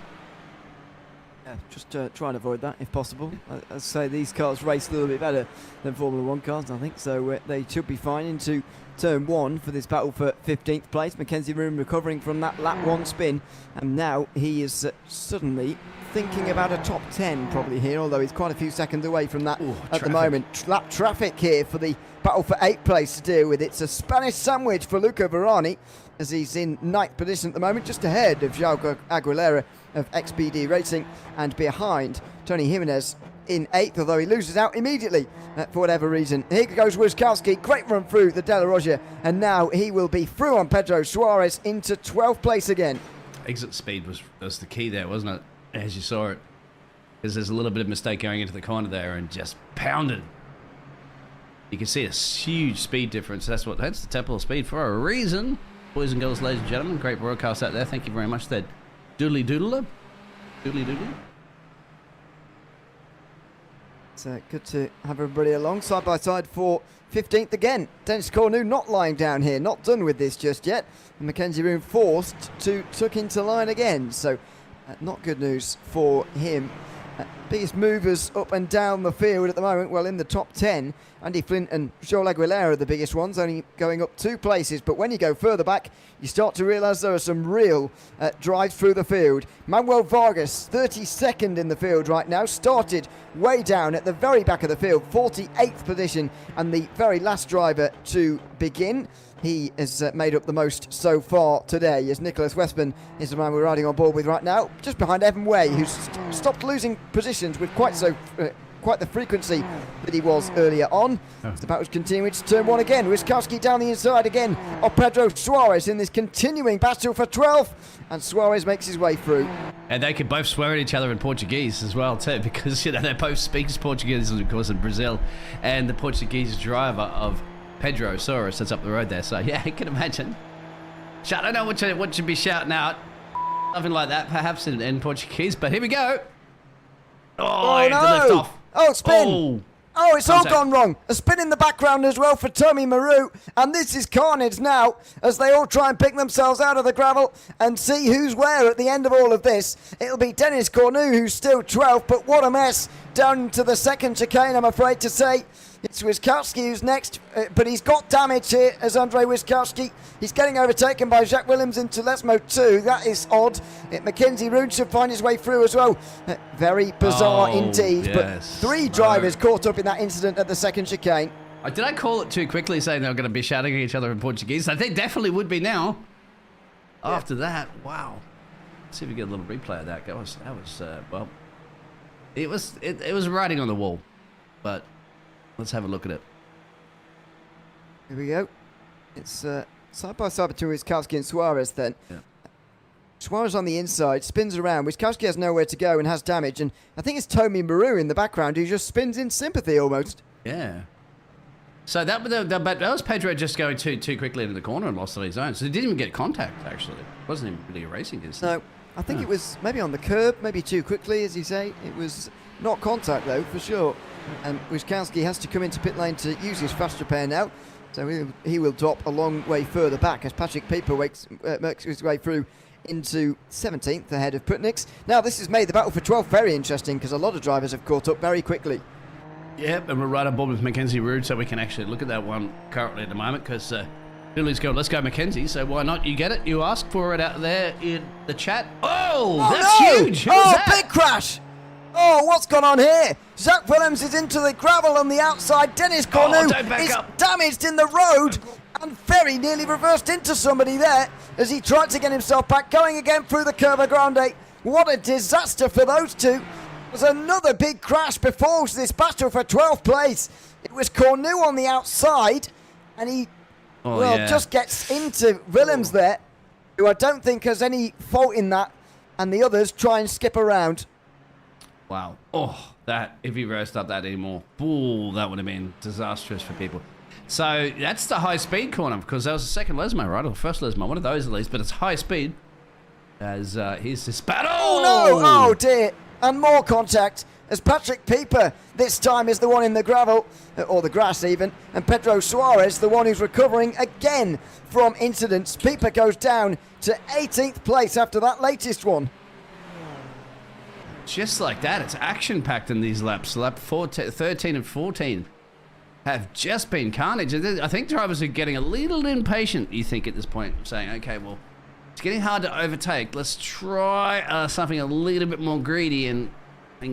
Yeah, just try and avoid that if possible. I'd say these cars race a little bit better than Formula 1 cars, I think, so they should be fine into turn 1 for this battle for 15th place. Mackenzie Room recovering from that lap 1 spin, and now he is suddenly thinking about a top 10 probably here, although he's quite a few seconds away from that at the moment. Lap traffic here for the battle for 8th place to deal with. It's a Spanish sandwich for Luca Varani as he's in 9th position at the moment, just ahead of João Aguilera of XPD Racing and behind Tony Jimenez in 8th, although he loses out immediately for whatever reason. Here goes Wiskowski, great run through the De La Roja, and now he will be through on Pedro Suarez into 12th place again. Exit speed was the key there, wasn't it? As you saw it, because there's a little bit of mistake going into the corner there and just pounded. You can see a huge speed difference. That's the temple of speed for a reason. Boys and girls, ladies and gentlemen, great broadcast out there. Thank you very much there. Doodly doodler. Doodly doodly. It's good to have everybody along side by side for 15th again. Dennis Cornu not lying down here, not done with this just yet. And Mackenzie Roon forced to tuck into line again. So not good news for him. Biggest movers up and down the field at the moment, well, in the top 10. Andy Flint and Joel Aguilera are the biggest ones, only going up 2 places. But when you go further back, you start to realise there are some real drives through the field. Manuel Vargas, 32nd in the field right now, started way down at the very back of the field, 48th position, and the very last driver to begin. He has made up the most so far today, as Nicholas Westman is the man we're riding on board with right now, just behind Evan Way, who's stopped losing positions with quite the frequency that he was earlier on. The battle's continuing to turn 1 again. Wiskowski down the inside again of Pedro Suarez in this continuing battle for 12th, and Suarez makes his way through. And they could both swear at each other in Portuguese as well too, because they both speak Portuguese, of course, in Brazil, and the Portuguese driver of Pedro Suarez that's up the road there. So yeah, you can imagine. I don't know what should be shouting out, something like that, perhaps in Portuguese. But here we go. Oh no! Left off. Oh, spin! Oh, it's all gone wrong. A spin in the background as well for Tommy Maru. And this is carnage now as they all try and pick themselves out of the gravel and see who's where at the end of all of this. It'll be Dennis Cornu who's still 12th, but what a mess down to the second chicane, I'm afraid to say. It's Wiskowski who's next, but he's got damage here as Andre Wiskowski. He's getting overtaken by Jacques Willems into Lesmo 2. That is odd. Mackenzie Roon should find his way through as well. Very bizarre indeed. Yes. But 3 drivers caught up in that incident at the second chicane. Did I call it too quickly, saying they were going to be shouting at each other in Portuguese? I think definitely would be now. Yeah. After that, wow. Let's see if we get a little replay of that. Well, it was writing on the wall, but let's have a look at it. Here we go. It's side by side between Wiskowski and Suarez then. Yeah. Suarez on the inside, spins around. Wiskowski has nowhere to go and has damage. And I think it's Tommy Maru in the background who just spins in sympathy almost. Yeah. So that was Pedro just going too quickly into the corner and lost on his own. So he didn't even get contact, actually. It wasn't even really a racing incident. No, I think it was maybe on the curb, maybe too quickly, as you say. It was not contact, though, for sure. And Wiskowski has to come into pit lane to use his fast repair now. So he will drop a long way further back as Patrick Pieper makes his way through into 17th ahead of Putniks. Now, this has made the battle for 12th very interesting because a lot of drivers have caught up very quickly. Yep, and we're right on board with Mackenzie Rood, so we can actually look at that one currently at the moment because Billy's going, let's go Mackenzie, so why not? You get it? You ask for it out there in the chat. Oh, that's huge! Who's that? Big crash! Oh, what's gone on here? Jacques Willems is into the gravel on the outside. Dennis Cornu is damaged in the road and very nearly reversed into somebody there as he tried to get himself back, going again through the Curva Grande. What a disaster for those two. There's another big crash before this battle for 12th place. It was Cornu on the outside and he just gets into Willems there, who I don't think has any fault in that, and the others try and skip around. Wow. Oh, that, if he raced up that anymore, that would have been disastrous for people. So that's the high speed corner because that was the second Lesmo, right? Or first Lesmo, one of those at least, but it's high speed. As here's this battle. Oh no! Oh dear! And more contact as Patrick Pieper this time is the one in the gravel, or the grass even, and Pedro Suarez the one who's recovering again from incidents. Pieper goes down to 18th place after that latest one. Just like that, it's action-packed in these laps. Lap 13 and 14 have just been carnage. I think drivers are getting a little impatient, you think, at this point, saying, okay, well, it's getting hard to overtake. Let's try something a little bit more greedy and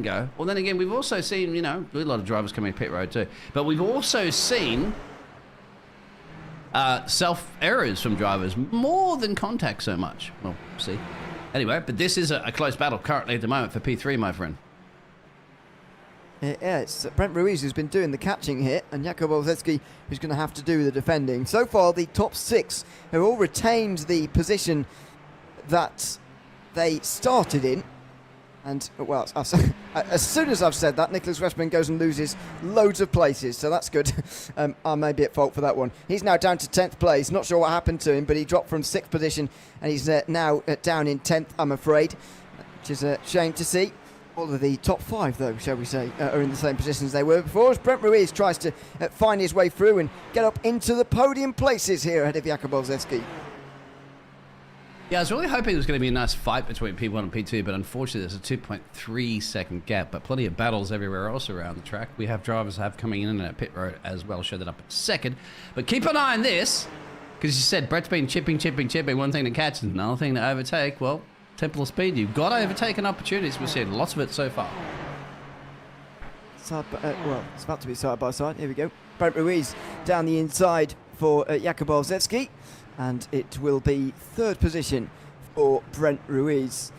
go. Well, then again, we've also seen, a lot of drivers coming pit road too. But we've also seen self-errors from drivers more than contact so much. Well, see. Anyway, but this is a close battle currently at the moment for P3, my friend. Yeah, it's Brent Ruiz who's been doing the catching here, and Jakub Olszewski who's going to have to do the defending. So far, the top 6 have all retained the position that they started in. And, well, As soon as I've said that, Nicholas Westman goes and loses loads of places, so that's good. I may be at fault for that one. He's now down to 10th place. Not sure what happened to him, but he dropped from 6th position, and he's now down in 10th, I'm afraid, which is a shame to see. All of the top 5, though, shall we say, are in the same positions they were before, as Brent Ruiz tries to find his way through and get up into the podium places here ahead of Jakub Olszewski. Yeah, I was really hoping there was going to be a nice fight between P1 and P2, but unfortunately there's a 2.3 second gap, but plenty of battles everywhere else around the track. We have drivers coming in and out pit road as well. Show that up in a second. But keep an eye on this, because you said Brett's been chipping. One thing to catch, another thing to overtake. Well, Temple of Speed, you've got to overtake an opportunities. We've seen lots of it so far. Well, it's about to be side by side. Here we go. Brent Ruiz down the inside for Jakub Olszewski. And it will be 3rd position for Brent Ruiz.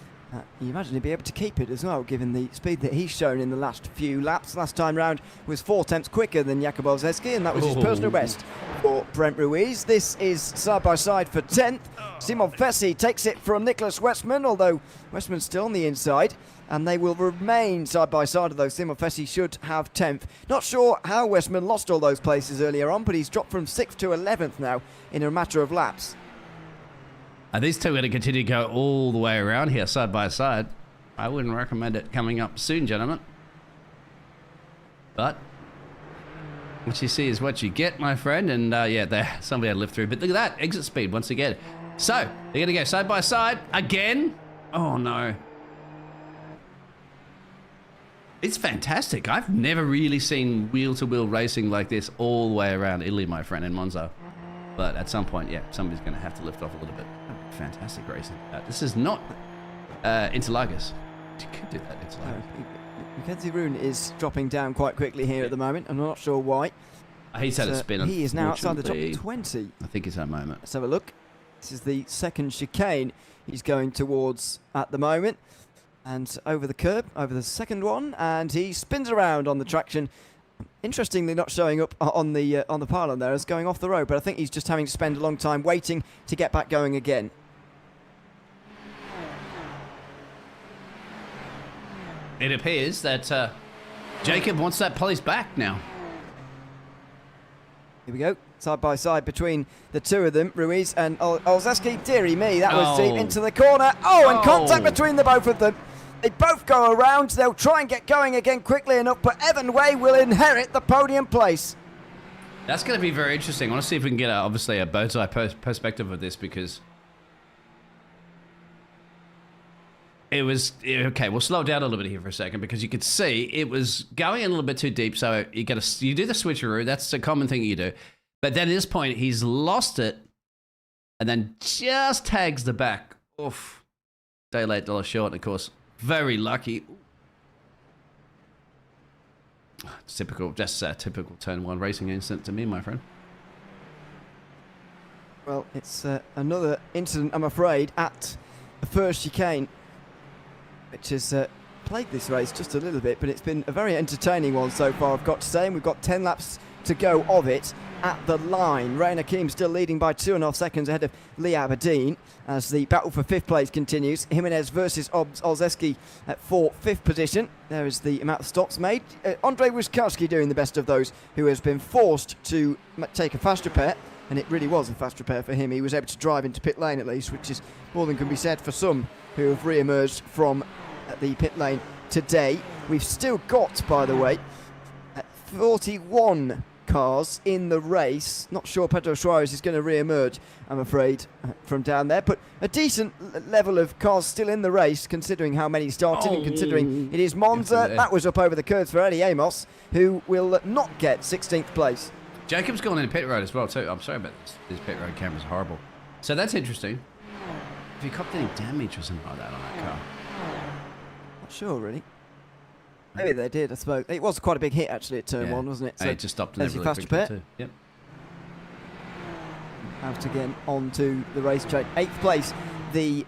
You imagine he'd be able to keep it as well, given the speed that he's shown in the last few laps. Last time round was 4 tenths quicker than Jakub Olszewski, and that was his personal best for Brent Ruiz. This is side by side for 10th. Simon Fessi takes it from Nicholas Westman, although Westman's still on the inside. And they will remain side by side, although Simon Fessi should have 10th. Not sure how Westman lost all those places earlier on, but he's dropped from 6th to 11th now in a matter of laps. Are these two going to continue to go all the way around here, side by side? I wouldn't recommend it coming up soon, gentlemen. But what you see is what you get, my friend. And yeah, somebody had to lift through. But look at that, exit speed once again. So they're going to go side by side again. Oh, no. It's fantastic. I've never really seen wheel-to-wheel racing like this all the way around Italy, my friend, in Monza. But at some point, yeah, somebody's going to have to lift off a little bit. Fantastic racing. This is not Interlagos. You could do that, Interlagos. Mackenzie Roon is dropping down quite quickly here at the moment. I'm not sure why. He's had a spin. He is now outside the top 20. I think it's that moment. Let's have a look. This is the second chicane he's going towards at the moment. And over the curb, over the second one, and he spins around on the traction. Interestingly, not showing up on the pylon there as going off the road, but I think he's just having to spend a long time waiting to get back going again. It appears that Jacob wants that place back now. Here we go, side by side between the two of them, Ruiz and Olszewski. Dearie me, that was deep into the corner. And contact between the both of them. They both go around. They'll try and get going again quickly enough, but Evan Way will inherit the podium place. That's going to be very interesting. I want to see if we can get, obviously, a bird's eye perspective of this, because it was... Okay, we'll slow down a little bit here for a second, because you could see it was going a little bit too deep, so you do the switcheroo. That's a common thing you do. But then at this point, he's lost it, and then just tags the back. Oof. Day late, dollar short, and of course... Very lucky. It's typical, just a typical turn one racing incident to me, my friend. Well, it's another incident, I'm afraid, at the first chicane, which has plagued this race just a little bit, but it's been a very entertaining one so far, I've got to say, and we've got 10 laps to go of it at the line. Ray Hakim still leading by 2.5 seconds ahead of Lee Aberdeen as the battle for 5th place continues. Jimenez versus Olszewski for 5th position. There is the amount of stops made. Andrzej Łyszkowski doing the best of those, who has been forced to take a fast repair, and it really was a fast repair for him. He was able to drive into pit lane at least, which is more than can be said for some who have re-emerged from the pit lane today. We've still got, by the way, 41 cars in the race. Not sure Pedro Suarez is going to re-emerge, I'm afraid, from down there, but a decent level of cars still in the race, considering how many started and considering it is Monza. That was up over the curves for Eddie Amos, who will not get 16th place. Jacob's gone in pit road as well too. I'm sorry about this. This pit road camera's horrible. So that's interesting. Have you copped any damage or something like that on that car? Not sure, really. Maybe they did, I suppose. It was quite a big hit, actually, at turn one, wasn't it? So it just stopped and fast repair. too. Yep. Out again onto the racetrack. 8th place, the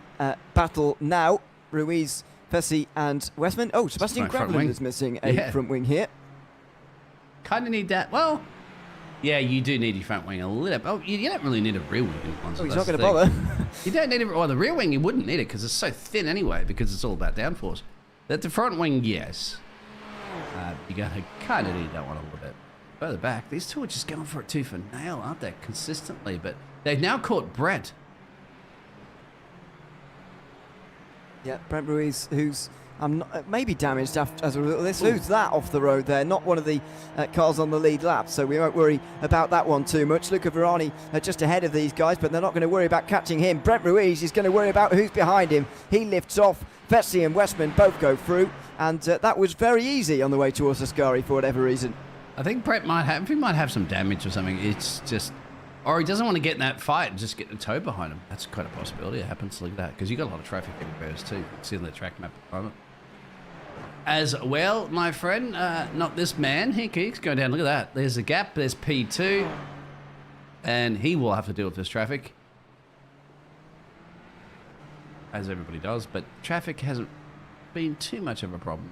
battle now. Ruiz, Fessi and Westman. Oh, Sebastian Graveland is missing a front wing here. Kind of need that. Well, yeah, you do need your front wing a little bit. Oh, you don't really need a rear wing. Oh, he's not going to bother. You don't need it. Well, the rear wing, you wouldn't need it because it's so thin anyway, because it's all about downforce. At the front wing, yes. You're going to kind of need that one a little bit further back. These two are just going for it tooth and nail, aren't they, consistently? But they've now caught Brett. Yeah, Brent Ruiz, who's maybe damaged as a result of this. Who's that off the road there? Not one of the cars on the lead lap, so we won't worry about that one too much. Luca Verani just ahead of these guys, but they're not going to worry about catching him. Brent Ruiz is going to worry about who's behind him. He lifts off. Vetsi and Westman both go through, and that was very easy on the way towards Ascari for whatever reason. I think Brett might have some damage or something. It's just, or he doesn't want to get in that fight and just get the toe behind him. That's quite a possibility. It happens like that because you got a lot of traffic everywhere too. You can see on the track map at the moment. As well, my friend, not this man. He keeps going down. Look at that. There's a gap. There's P2, and he will have to deal with this traffic, as everybody does. But traffic hasn't been too much of a problem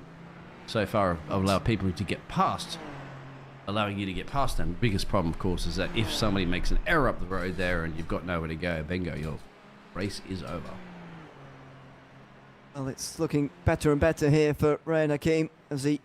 so far of allowing people to get past. Allowing you to get past them. The biggest problem, of course, is that if somebody makes an error up the road there and you've got nowhere to go, bingo, your race is over. Well, it's looking better and better here for Ryan Hakim as he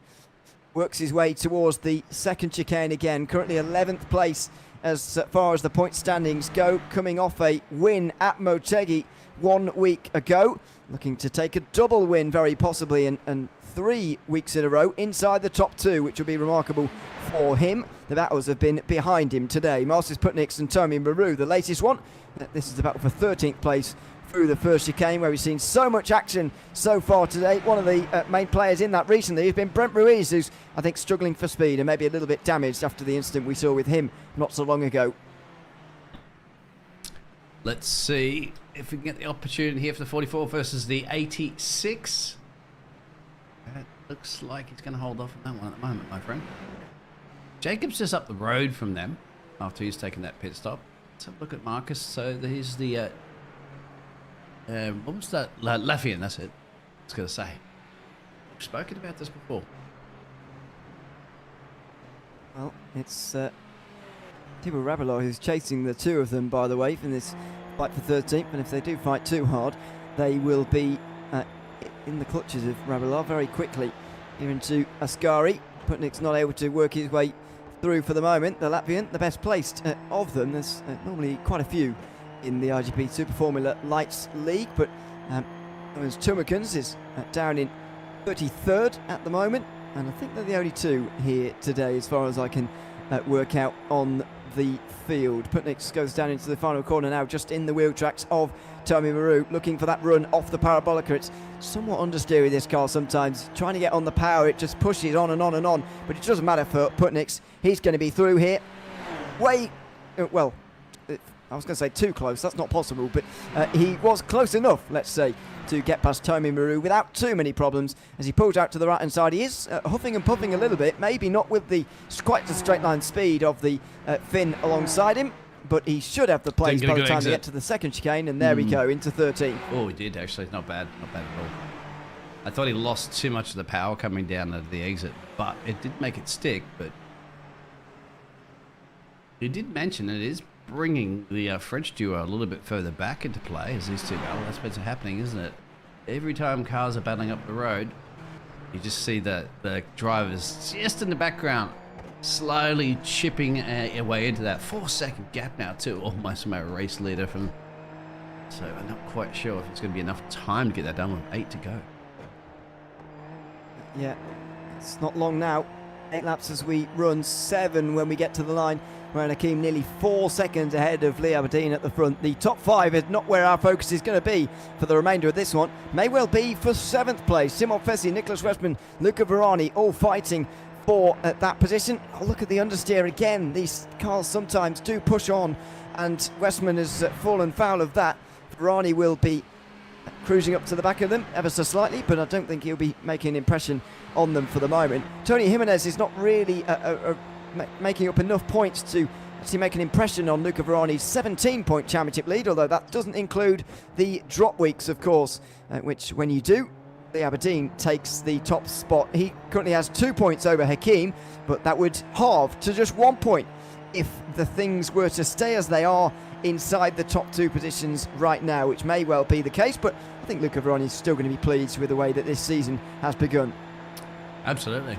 works his way towards the second chicane again. Currently 11th place as far as the point standings go, coming off a win at Motegi 1 week ago. Looking to take a double win very possibly and 3 weeks in a row inside the top 2, which will be remarkable for him. The battles have been behind him today. Marcus Putniks and Tommy Maru, the latest one. This is the battle for 13th place through the first chicane, where we've seen so much action so far today. One of the main players in that recently has been Brent Ruiz, who's, I think, struggling for speed and maybe a little bit damaged after the incident we saw with him not so long ago. Let's see if we can get the opportunity here for the 44 versus the 86. It looks like he's going to hold off on that one at the moment, my friend. Jacob's just up the road from them after he's taken that pit stop. Let's have a look at Marcus. So here's the... what was that? Laffian, that's it. I was going to say. We've spoken about this before. Well, it's Thibaut Rabelow who's chasing the two of them, by the way, in this fight for 13th. And if they do fight too hard, they will be in the clutches of Rabelow very quickly here into Ascari. Putnik's not able to work his way through for the moment. The Latvian, the best placed of them. There's normally quite a few in the IGP Super Formula Lights League, but Tumakans is down in 33rd at the moment, and I think they're the only two here today as far as I can work out on the field. Putnik goes down into the final corner now, just in the wheel tracks of Tommy Maru, looking for that run off the parabolica. It's somewhat understeery, this car sometimes, trying to get on the power. It just pushes on and on and on, but it doesn't matter for Putnik. He's going to be through here well, I was going to say too close, that's not possible, but he was close enough, let's say, to get past Tommy Maru without too many problems. As he pulls out to the right hand side, he is huffing and puffing a little bit, maybe not with quite the straight line speed of the Finn alongside him, but he should have the place by the time they get to the second chicane, and there we go, into 13. Oh, he did actually, not bad at all. I thought he lost too much of the power coming down at the exit, but it did make it stick. But he did mention it is bringing the French duo a little bit further back into play as these two battle. That's what's happening, isn't it? Every time cars are battling up the road, you just see the drivers just in the background slowly chipping away into that 4-second gap now too, almost from our race leader from. So I'm not quite sure if it's going to be enough time to get that done with 8 to go. Yeah, it's not long now. 8 laps as we run, 7 when we get to the line. Ryan Hakim nearly 4 seconds ahead of Lee Aberdeen at the front. The top 5 is not where our focus is going to be for the remainder of this one. May well be for 7th place. Simon Fessi, Nicholas Westman, Luca Verani all fighting for that position. Oh, look at the understeer again. These cars sometimes do push on, and Westman has fallen foul of that. Verani will be cruising up to the back of them ever so slightly, but I don't think he'll be making an impression on them for the moment. Tony Jimenez is not really making up enough points to actually make an impression on Luca Verani's 17-point championship lead, although that doesn't include the drop weeks, of course, which when you do, the Aberdeen takes the top spot. He currently has 2 points over Hakim, but that would halve to just 1 point if the things were to stay as they are inside the top 2 positions right now, which may well be the case, but I think Luca Veroni is still going to be pleased with the way that this season has begun. Absolutely.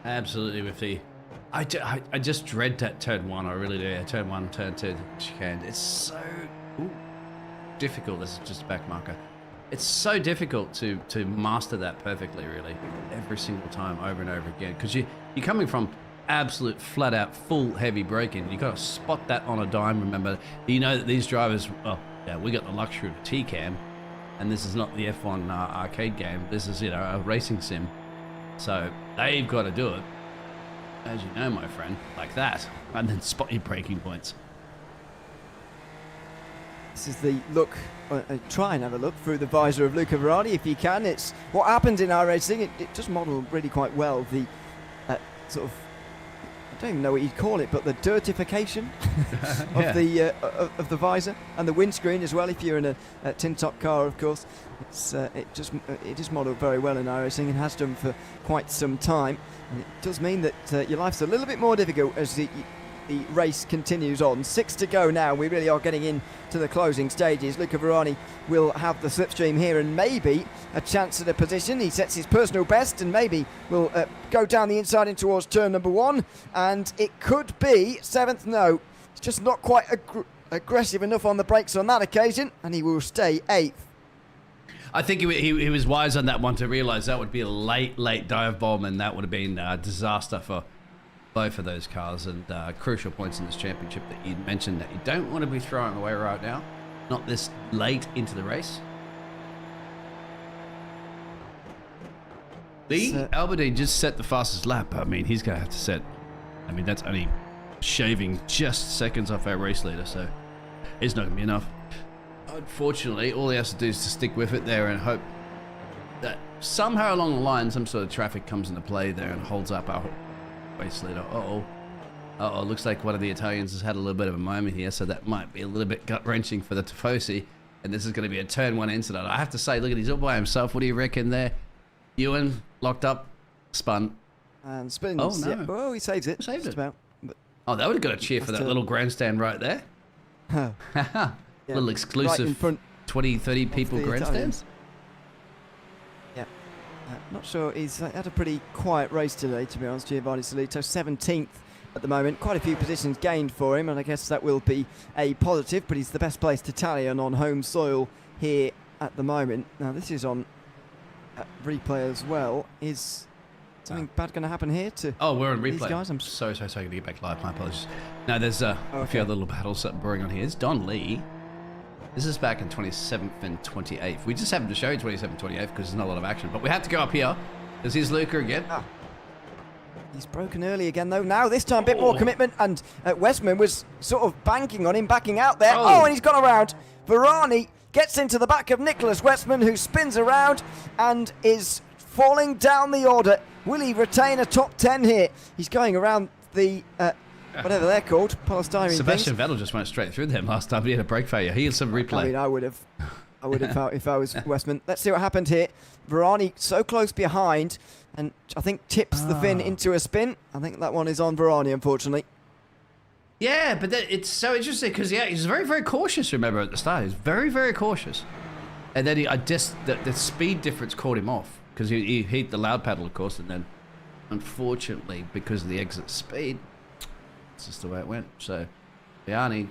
Absolutely with the... I just dread that turn 1, I really do. Yeah, turn 1, turn 2, chicane. It's so difficult. This is just a back marker. It's so difficult to master that perfectly, really, every single time, over and over again. Because you're coming from absolute flat out full heavy braking. You got to spot that on a dime. Remember, you know that these drivers, well, yeah, we got the luxury of a T-cam, and this is not the F1 arcade game. This is, you know, a racing sim. So they've got to do it, as you know, my friend, like that, and then spot your braking points. This is the look, try and have a look through the visor of Luca Veroni if you can. It's what happens in our racing. It does model really quite well the sort of, I don't even know what you'd call it, but the dirtification of the visor and the windscreen as well. If you're in a tin-top car, of course, it is modelled very well in iRacing and has done for quite some time. And it does mean that your life's a little bit more difficult as the race continues on. 6 to go now. We really are getting into the closing stages. Luca Veroni will have the slipstream here and maybe a chance at a position. He sets his personal best and maybe will go down the inside in towards turn number 1, and it could be 7th. No, it's just not quite aggressive enough on the brakes on that occasion, and he will stay 8th. I think he was wise on that one to realise that would be a late dive bomb, and that would have been a disaster for both of those cars, and crucial points in this championship that you mentioned that you don't want to be throwing away right now, not this late into the race. Lee Alberdine just set the fastest lap. I mean, he's going to have to set, I mean, that's only shaving just seconds off our race leader, so it's not going to be enough. Unfortunately, all he has to do is to stick with it there and hope that somehow along the line some sort of traffic comes into play there and holds up our race leader. Uh-oh, looks like one of the Italians has had a little bit of a moment here, so that might be a little bit gut-wrenching for the Tifosi, and this is going to be a turn 1 incident. I have to say, look at, he's all by himself. What do you reckon there? Ewan, locked up, spun. And spins. Oh, no. Yeah. Oh, he saves it. Saved it. About, but Oh, that would have got a cheer for that little grandstand right there. yeah, Little exclusive right in front 20, 30 people grandstand. Yeah. Not sure. He's had a pretty quiet race today, to be honest. Giovanni Salito, 17th at the moment. Quite a few positions gained for him, and I guess that will be a positive, but he's the best placed Italian on home soil here at the moment. Now, this is on replay as well. Is something bad going to happen here to we're on replay. these guys? I'm so going to get back live. My apologies. No, there's a few other little battles that are brewing on here. It's Don Lee. This is back in 27th and 28th. We just happened to show you 27th and 28th because there's not a lot of action. But we have to go up here because here's Luca again. He's broken early again, though. Now, this time, a bit more commitment. And Westman was sort of banking on him, backing out there. And he's gone around. Veroni gets into the back of Nicholas Westman, who spins around and is falling down the order. Will he retain a top 10 here? He's going around the... whatever they're called, polystyrene Sebastian things. Vettel just went straight through them last time. He had a brake failure. He had some replay. I mean, I would have if I was Westman. Let's see what happened here. Veroni so close behind, and I think tips the Finn into a spin. I think that one is on Veroni, unfortunately. Yeah, but it's so interesting because he's very, very cautious. Remember at the start, he's very, very cautious, and then the speed difference caught him off because he hit the loud paddle, of course, and then unfortunately because of the exit speed. It's just the way it went. So, Vianney,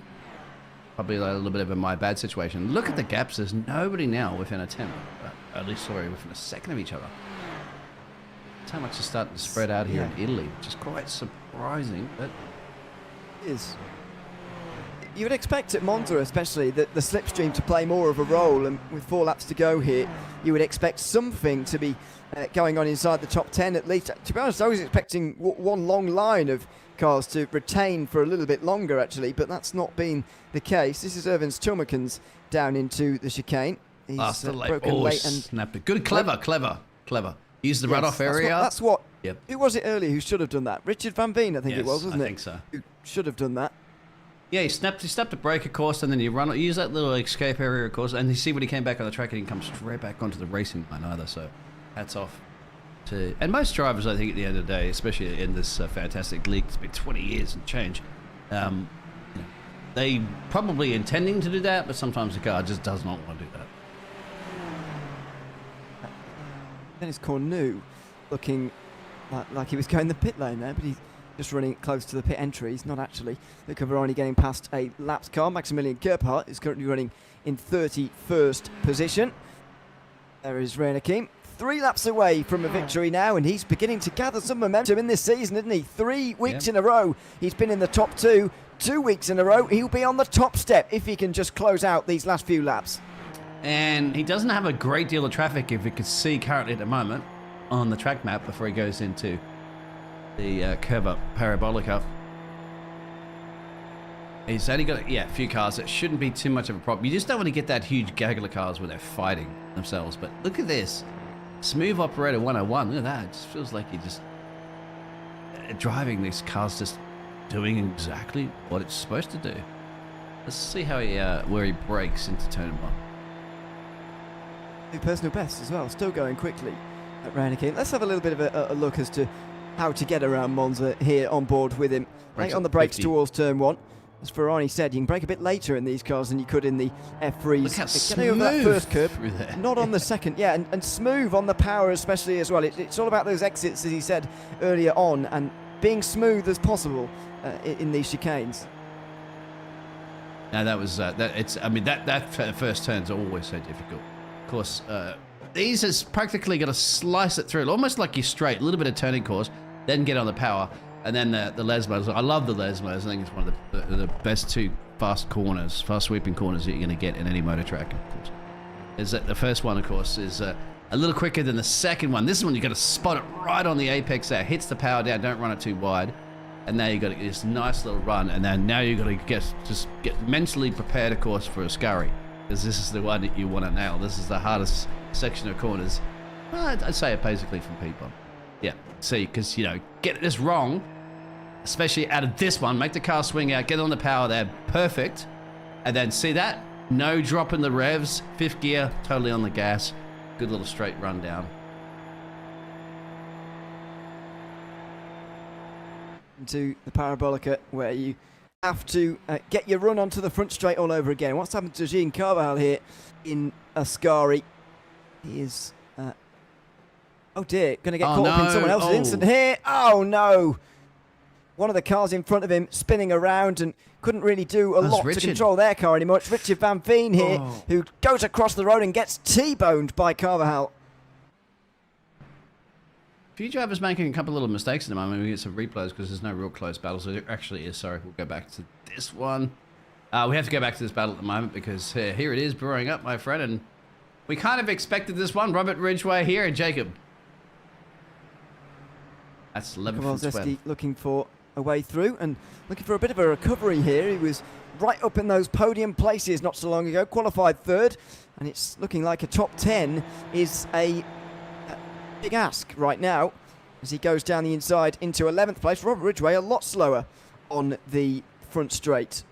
probably a little bit of a my bad situation. Look at the gaps. There's nobody now within a 10, at least, sorry, within a second of each other. That's how much is starting to spread out here in Italy, which is quite surprising. But It is. You would expect at Monza, especially, that the slipstream to play more of a role, and with 4 laps to go here, you would expect something to be going on inside the top 10 at least. To be honest, I was expecting one long line of cars to retain for a little bit longer, actually, but that's not been the case. This is Irvins Tilmakins down into the chicane. He's broken late and snapped it. Good, clever. Use the runoff area. That's what. Yep. Who was it earlier who should have done that? Richard Van Veen, I think it was, wasn't it? I think so. Who should have done that. Yeah, he snapped the brake, of course, and then you use that little escape area, of course, and you see when he came back on the track, he didn't come straight back onto the racing line either, so hats off. And most drivers, I think, at the end of the day, especially in this fantastic league, it's been 20 years and change. They probably intending to do that, but sometimes the car just does not want to do that. Dennis Cornu looking like he was going the pit lane there, but he's just running close to the pit entry. He's not actually. Luca Veroni getting past a lapped car. Maximilian Gerhardt is currently running in 31st position. There is Renakim. 3 laps away from a victory now, and he's beginning to gather some momentum in this season, isn't he? 3 weeks in a row he's been in the top 2. 2 weeks in a row he'll be on the top step if he can just close out these last few laps. And he doesn't have a great deal of traffic, if you could see currently at the moment on the track map before he goes into the curve up parabolic. He's only got a few cars. That shouldn't be too much of a problem. You just don't want to get that huge gaggle of cars where they're fighting themselves. But look at this. Smooth Operator 101. Look at that. It just feels like you're just driving these cars, just doing exactly what it's supposed to do. Let's see how where he brakes into turn 1. New personal best as well, still going quickly at Ranikin. Let's have a little bit of a look as to how to get around Monza here on board with him. Right on the brakes 50. Towards turn 1. As Ferrari said, you can brake a bit later in these cars than you could in the F3s. Look how Getting over that first curve, through there. not on the second. Yeah, and smooth on the power especially as well. It's all about those exits, as he said earlier on, and being smooth as possible in these chicanes. Now that was that first turn's always so difficult. Of course, these is practically going to slice it through, almost like you're straight, a little bit of turning course, then get on the power, and then the Lesmos. I love the Lesmos. I think it's one of the best 2 fast sweeping corners that you're going to get in any motor track. Of course, is that the first one, of course, is a little quicker than the second one. This is when you got to spot it right on the apex there, hits the power down, don't run it too wide, and now you got this nice little run, and then now you got to get mentally prepared, of course, for a scurry. Because this is the one that you want to nail. This is the hardest section of corners. Well, I'd say it basically from P-Pop. Yeah, see, because, get this wrong, especially out of this one, make the car swing out, get on the power there, perfect. And then see that? No drop in the revs, 5th gear, totally on the gas. Good little straight run down. Into the Parabolica, where you have to get your run onto the front straight all over again. What's happened to Jean Carvajal here in Ascari? He is, oh dear, going to get caught up in someone else's incident here. Oh no! One of the cars in front of him spinning around and couldn't really do a lot to control their car anymore. It's Richard Van Veen here, who goes across the road and gets T-boned by Carvajal. A few drivers making a couple of little mistakes at the moment. We get some replays because there's no real close battles. So there actually is. Sorry, we'll go back to this one. We have to go back to this battle at the moment because here it is brewing up, my friend. And we kind of expected this one. Robert Ridgway here and Jacob. That's 11 from 12. Looking for a way through and looking for a bit of a recovery here. He was right up in those podium places not so long ago. Qualified 3rd. And it's looking like a top 10 is a big ask right now as he goes down the inside into 11th place. Robert Ridgway a lot slower on the front straight.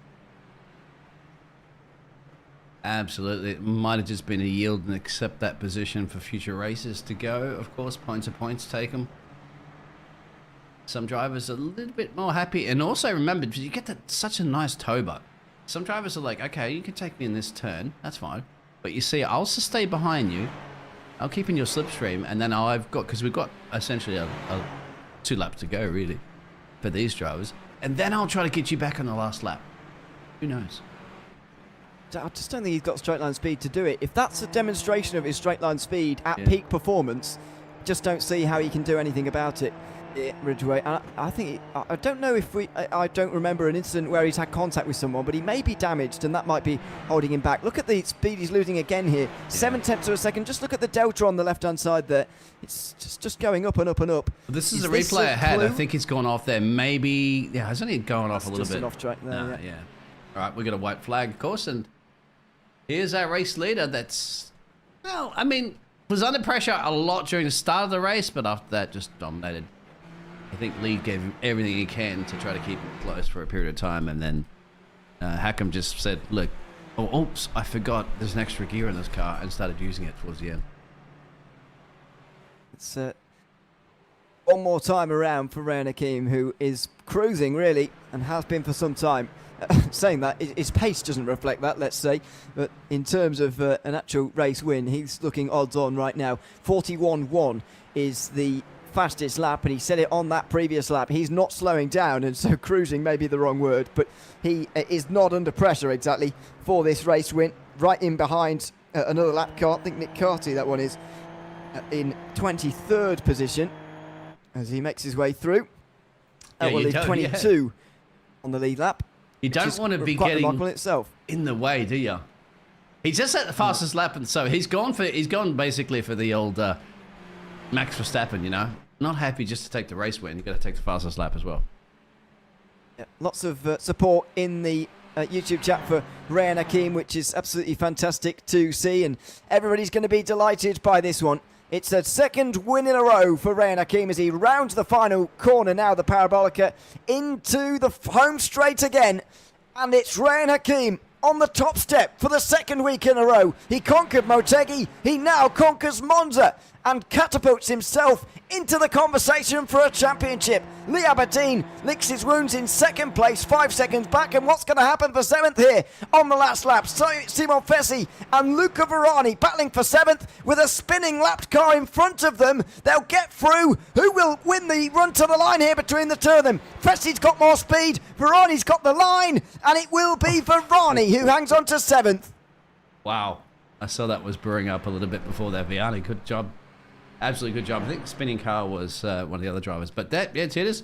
Absolutely. It might have just been a yield and accept that position for future races to go. Of course, points are points, take them. Some drivers are a little bit more happy. And also remember, you get such a nice toe butt. Some drivers are like, okay, you can take me in this turn. That's fine. But you see, I'll just stay behind you. I'll keep in your slipstream, and then because we've got essentially a 2 laps to go, really, for these drivers. And then I'll try to get you back on the last lap. Who knows? I just don't think he's got straight line speed to do it. If that's a demonstration of his straight line speed at peak performance, just don't see how he can do anything about it. Ridgway, I think I don't know if I don't remember an incident where he's had contact with someone, but he may be damaged and that might be holding him back. Look at the speed he's losing again here, 7/10 of a second. Just look at the delta on the left hand side there. It's just going up and up and up. This is a replay I had. I think he's gone off there. Maybe it's only gone off a little bit. Off track there. Yeah. All right, we got a white flag, of course, and here's our race leader. That's was under pressure a lot during the start of the race, but after that just dominated. I think Lee gave him everything he can to try to keep him close for a period of time, and then Hackam just said, look, oops, I forgot there's an extra gear in this car, and started using it towards the end. It's one more time around for Ray Hakim, who is cruising really and has been for some time. Saying that, his pace doesn't reflect that, let's say, but in terms of an actual race win, he's looking odds on right now. 41.1 is the fastest lap, and he said it on that previous lap. He's not slowing down, and so cruising may be the wrong word, but he is not under pressure exactly for this race win. Right in behind another lap car, I think Nick Carty that one is, in 23rd position as he makes his way through. That will leave 22 on the lead lap. You don't want to be getting in the way, do you? He's just at the fastest lap, and so he's gone basically for the old Max Verstappen, you know. Not happy just to take the race win. You've got to take the fastest lap as well. Yeah, lots of support in the YouTube chat for Ray Hakim, which is absolutely fantastic to see, and everybody's going to be delighted by this one. It's a second win in a row for Ray Hakim as he rounds the final corner now, the Parabolica, into the home straight again. And it's Ray Hakim on the top step for the second week in a row. He conquered Motegi, he now conquers Monza and catapults himself into the conversation for a championship. Lee Aberdeen licks his wounds in second place, 5 seconds back, and what's going to happen for 7th here on the last lap? Simon Fessi and Luca Verani battling for 7th with a spinning lapped car in front of them. They'll get through. Who will win the run to the line here between the two of them? Fessi's got more speed, Verani's got the line, and it will be Verani who hangs on to 7th. Wow. I saw that was brewing up a little bit before that. Viani, good job. Absolutely good job. I think the spinning car was one of the other drivers. But that, yeah, it is.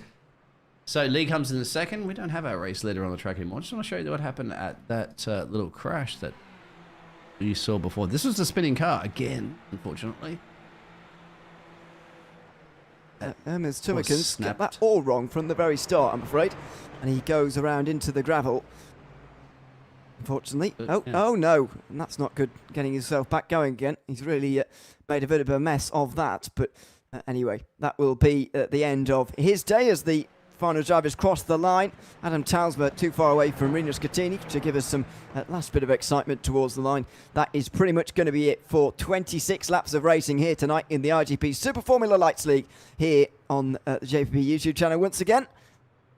So Lee comes in the second. We don't have our race leader on the track anymore. I just want to show you what happened at that little crash that you saw before. This was the spinning car again, unfortunately. Hermes Tumikins got that all wrong from the very start, I'm afraid. And he goes around into the gravel. Unfortunately. Oh no, and that's not good, getting himself back going again. He's really made a bit of a mess of that, but anyway, that will be the end of his day as the final drivers cross the line. Adam Talsma too far away from Rino Scattini to give us some last bit of excitement towards the line. That is pretty much going to be it for 26 laps of racing here tonight in the IGP Super Formula Lights League here on the JPB YouTube channel once again.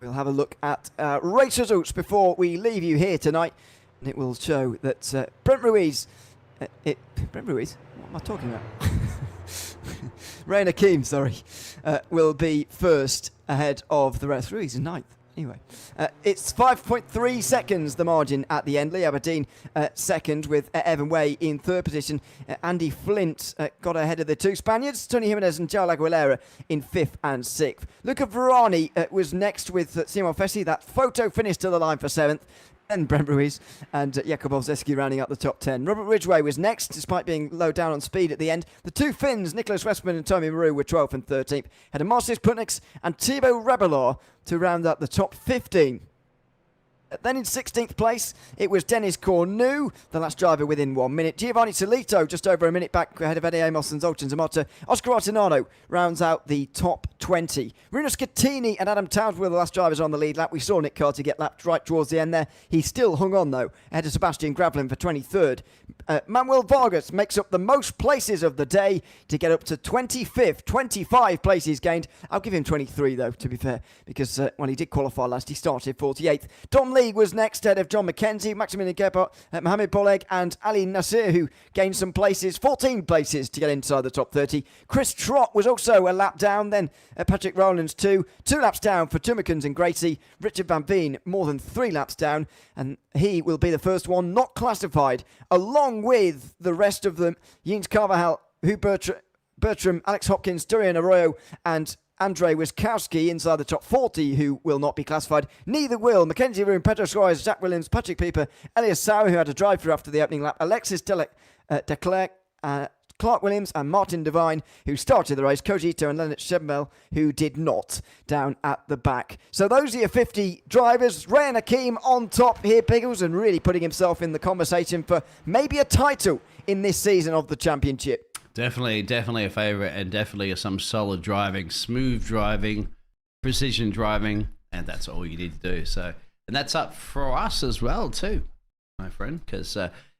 We'll have a look at race results before we leave you here tonight. And it will show that Brent Ruiz, Brent Ruiz? What am I talking about? Ray Hakim, sorry, will be first ahead of the rest. Ruiz is 9th. Anyway, it's 5.3 seconds the margin at the end. Lee Aberdeen second with Evan Way in third position. Andy Flint got ahead of the two Spaniards. Tony Jimenez and João Aguilera in 5th and 6th. Luca Verani was next with Simon Fessi. That photo finish to the line for 7th. And Brent Ruiz and Jakub Olszewski rounding up the top 10. Robert Ridgway was next, despite being low down on speed at the end. The two Finns, Nicholas Westman and Tommy Maru, were 12th and 13th. Had Marcis Putniks and Thibaut Rebellor to round up the top 15. Then in 16th place, it was Dennis Cornu, the last driver within 1 minute. Giovanni Solito, just over a minute back ahead of Eddie Amos and Zoltan Zamota. Oscar Artinano rounds out the top 20. Rino Scattini and Adam Towns were the last drivers on the lead lap. We saw Nick Carty get lapped right towards the end there. He still hung on, though, ahead of Sebastian Gravelin for 23rd. Manuel Vargas makes up the most places of the day to get up to 25th. 25 places gained. I'll give him 23, though, to be fair, because, well, he did qualify last. He started 48th. Dom Lee was next ahead of John McKenzie, Maximilian Gebhardt, Mohamed Boleg and Ali Nasir, who gained some places, 14 places to get inside the top 30. Chris Trott was also a lap down, then Patrick Rowlands 2 laps down for Tumikins and Gracie. Richard Van Veen more than 3 laps down, and he will be the first one not classified, along with the rest of them, Jens Carvajal, Bertram, Alex Hopkins, Dorian Arroyo and Andrei Wiskowski inside the top 40, who will not be classified. Neither will Mackenzie Room, Pedro Suarez, Jack Williams, Patrick Pieper, Elias Sauer, who had a drive-through after the opening lap, Alexis Declerc, Clark Williams and Martin Devine, who started the race, Kojito and Leonard Shebmel, who did not, down at the back. So those are your 50 drivers. Ray Hakim on top here, Biggles, and really putting himself in the conversation for maybe a title in this season of the championship. Definitely a favourite, and definitely some solid driving, smooth driving, precision driving, and that's all you need to do. So, and that's up for us as well too, my friend, because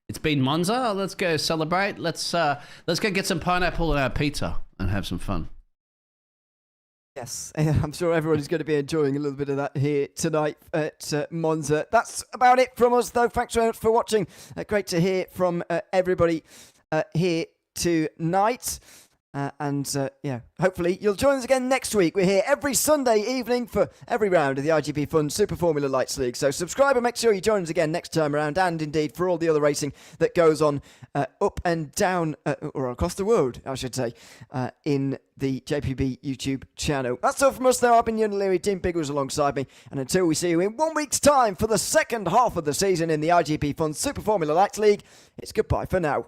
it's been Monza. Let's go celebrate. Let's go get some pineapple in our pizza and have some fun. Yes, I'm sure everybody's going to be enjoying a little bit of that here tonight at Monza. That's about it from us, though. Thanks very much for watching. Great to hear from everybody here tonight. Yeah, hopefully you'll join us again next week. We're here every Sunday evening for every round of the iGPFun Super Formula Lights League. So subscribe and make sure you join us again next time around, and indeed for all the other racing that goes on up and down, or across the world, I should say, in the JPB YouTube channel. That's all from us, though. I've been Ewan Leary, Team Biggles alongside me, and until we see you in 1 week's time for the second half of the season in the iGPFun Super Formula Lights League, it's goodbye for now.